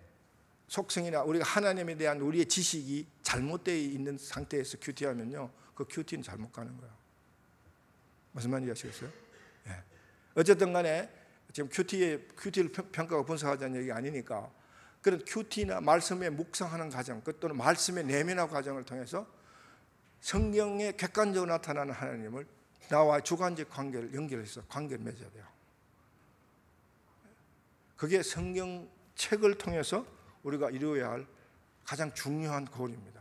속성이나 우리가 하나님에 대한 우리의 지식이 잘못되어 있는 상태에서 큐티하면요, 그 큐티는 잘못 가는 거예요. 무슨 말인지 아시겠어요? 예. 어쨌든 간에 지금 큐티를 평가하고 분석하자는 얘기가 아니니까, 그런 큐티나 말씀에 묵상하는 과정, 또는 말씀의 내면화 과정을 통해서 성경에 객관적으로 나타나는 하나님을 나와 주관적 관계를 연결해서 관계를 맺어야 돼요. 그게 성경책을 통해서 우리가 이루어야 할 가장 중요한 고리입니다.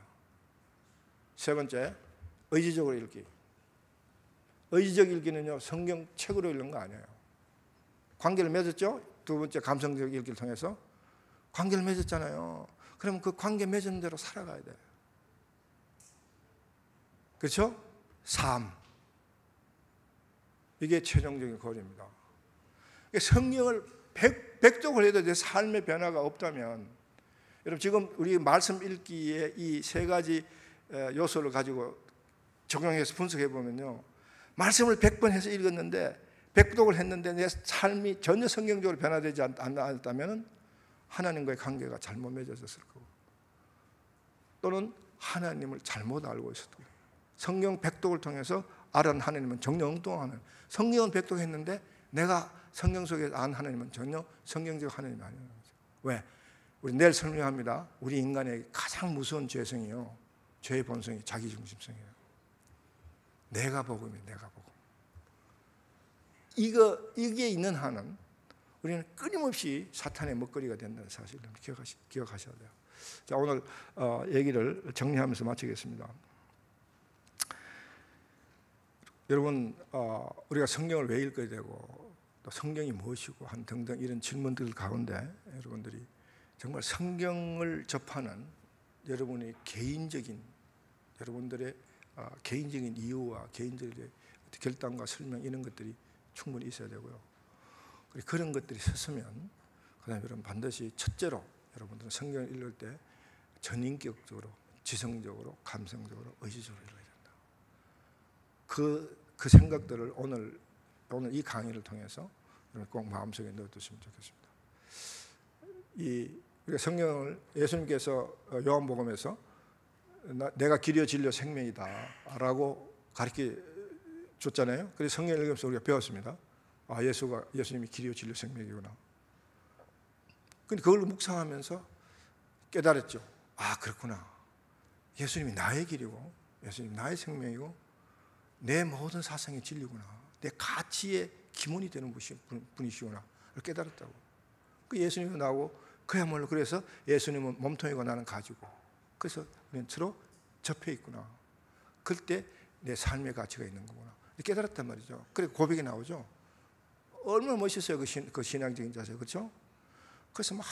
세 번째, 의지적으로 읽기. 의지적 읽기는요, 성경책으로 읽는 거 아니에요. 관계를 맺었죠? 두 번째, 감성적 읽기를 통해서 관계를 맺었잖아요. 그러면 그 관계 맺은 대로 살아가야 돼요. 그렇죠? 삶. 이게 최종적인 고리입니다. 성경을 백독을 해도 내 삶의 변화가 없다면, 여러분 지금 우리 말씀 읽기에 이 세 가지 요소를 가지고 적용해서 분석해 보면요, 말씀을 100번 해서 읽었는데, 백독을 했는데 내 삶이 전혀 성경적으로 변화되지 않았다면 하나님과의 관계가 잘못 맺어졌을 거고, 또는 하나님을 잘못 알고 있었던 거예요. 성경 백독을 통해서 알은 하나님은 전혀 엉뚱한 하나님. 성경은 백독했는데 내가 성경 속에 안 하나님은 전혀 성경적 하나님이 아니라는 거죠. 왜? 우리 내일 설명합니다. 우리 인간의 가장 무서운 죄성이요, 죄의 본성이 자기중심성이에요. 내가 복음이에요. 내가 복음. 이게 있는 한은 우리는 끊임없이 사탄의 먹거리가 된다는 사실을 기억하셔야 돼요. 자, 오늘 얘기를 정리하면서 마치겠습니다. 여러분, 우리가 성경을 왜 읽어야 되고 또 성경이 무엇이고 한 등등 이런 질문들 가운데 여러분들이 정말 성경을 접하는 여러분의 개인적인, 여러분들의 개인적인 이유와 개인적인 결단과 설명, 이런 것들이 충분히 있어야 되고요. 그런 것들이 섰으면 그다음에 여러분 반드시 첫째로 여러분들은 성경을 읽을 때 전인격적으로, 지성적으로, 감성적으로, 의지적으로 읽어야 된다. 그 생각들을 오늘 이 강의를 통해서 꼭 마음속에 넣어두시면 좋겠습니다. 우리가 성경을, 예수님께서 요한복음에서 내가 길이요 진리요 생명이다라고 가르쳐 줬잖아요. 그래서 성경을 읽으면서 우리가 배웠습니다. 예수님이 길이요 진리요 생명이구나. 근데 그걸 묵상하면서 깨달았죠. 그렇구나. 예수님이 나의 길이고, 예수님이 나의 생명이고, 내 모든 사상의 진리구나. 내 가치의 기본이 되는 분이시구나. 깨달았다고. 그 예수님이 나오고, 그야말로 그래서 예수님은 몸통이고 나는 가지고, 그래서 우리는 서로 접해 있구나. 그때 내 삶의 가치가 있는 거구나. 깨달았단 말이죠. 그래서 고백이 나오죠. 얼마나 멋있어요, 그 신앙적인 자세, 그렇죠? 그래서 막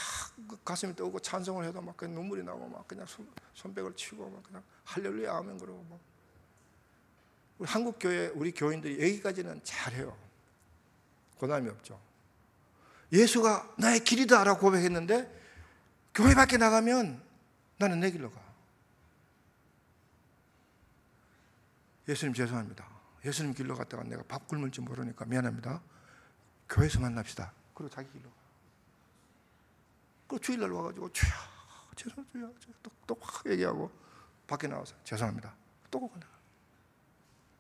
가슴이 떠오고 찬송을 해도 막 그냥 눈물이 나고 막 그냥 손뼉을 치고 막 그냥 할렐루야 아멘 그러고 막. 우리 한국 교회 우리 교인들이 여기까지는 잘해요. 고난이 없죠. 예수가 나의 길이다라고 고백했는데 교회 밖에 나가면 나는 내 길로 가. 예수님 죄송합니다. 예수님 길로 갔다가 내가 밥 굶을 줄 모르니까 미안합니다. 교회에서 만납시다. 그리고 자기 길로 가. 그 주일날 와가지고 주야 죄송해요. 또 확 얘기하고 밖에 나와서 죄송합니다. 또 가나.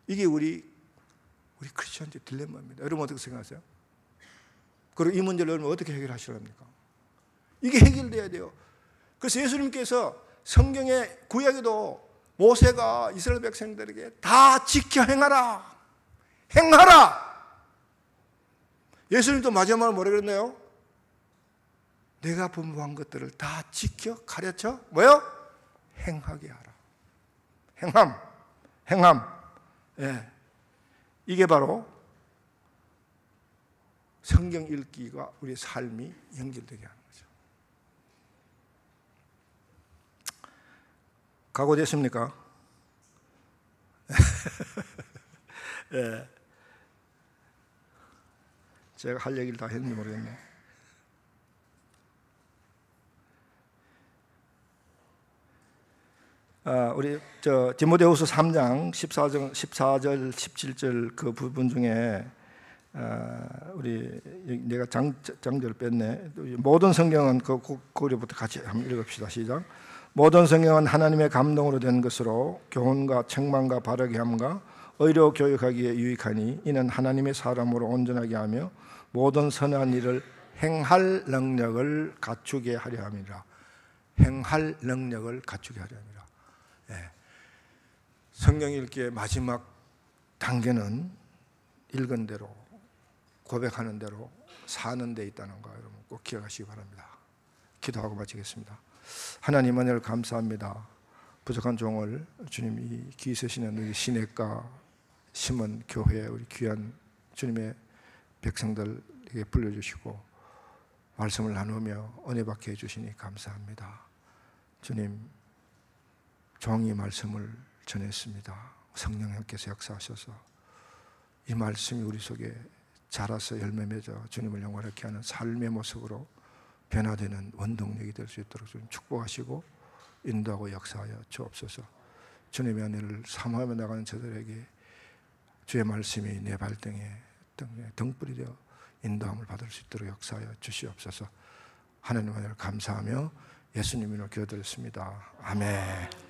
이게 우리 크리스천의 딜레마입니다. 여러분 어떻게 생각하세요? 그리고 이 문제를 여러분 어떻게 해결하시렵니까? 이게 해결돼야 돼요. 그래서 예수님께서 성경의 구약에도 모세가 이스라엘 백성들에게 다 지켜 행하라. 예수님도 마지막으로 뭐라 그랬나요? 내가 분부한 것들을 다 지켜 가르쳐 뭐요? 행하게 하라. 행함. 예. 이게 바로 성경 읽기가 우리 삶이 연결되게 하는 거죠. 각오됐습니까? 예. 제가 할 얘기를 다 했는지 모르겠네. 우리 디모데후서 3장 14절 17절 그 부분 중에 우리 내가 장절 뺐네. 모든 성경은 거기부터 같이 한번 읽읍시다. 시작. 모든 성경은 하나님의 감동으로 된 것으로 교훈과 책망과 바르게 함과 의로 교육하기에 유익하니 이는 하나님의 사람으로 온전하게 하며 모든 선한 일을 행할 능력을 갖추게 하려 함이라. 행할 능력을 갖추게 하려 함이라. 예. 성경 읽기의 마지막 단계는 읽은 대로 고백하는 대로 사는 데 있다는 거 여러분 꼭 기억하시기 바랍니다. 기도하고 마치겠습니다. 하나님 은혜를 감사합니다. 부족한 종을 주님이 기 있으시는 우리 시내가 심은 교회 우리 귀한 주님의 백성들에게 불러주시고 말씀을 나누며 은혜 받게 해주시니 감사합니다. 주님, 종이 말씀을 전했습니다. 성령님께서 역사하셔서 이 말씀이 우리 속에 자라서 열매 맺어 주님을 영광케 하는 삶의 모습으로 변화되는 원동력이 될 수 있도록 좀 축복하시고 인도하고 역사하여 주옵소서. 주님의 은혜를 사모하며 나가는 저들에게 주의 말씀이 내 발등에 등불이 되어 인도함을 받을 수 있도록 역사하여 주시옵소서. 하나님 은혜를 감사하며 예수님 이름으로 기도드렸습니다. 아멘.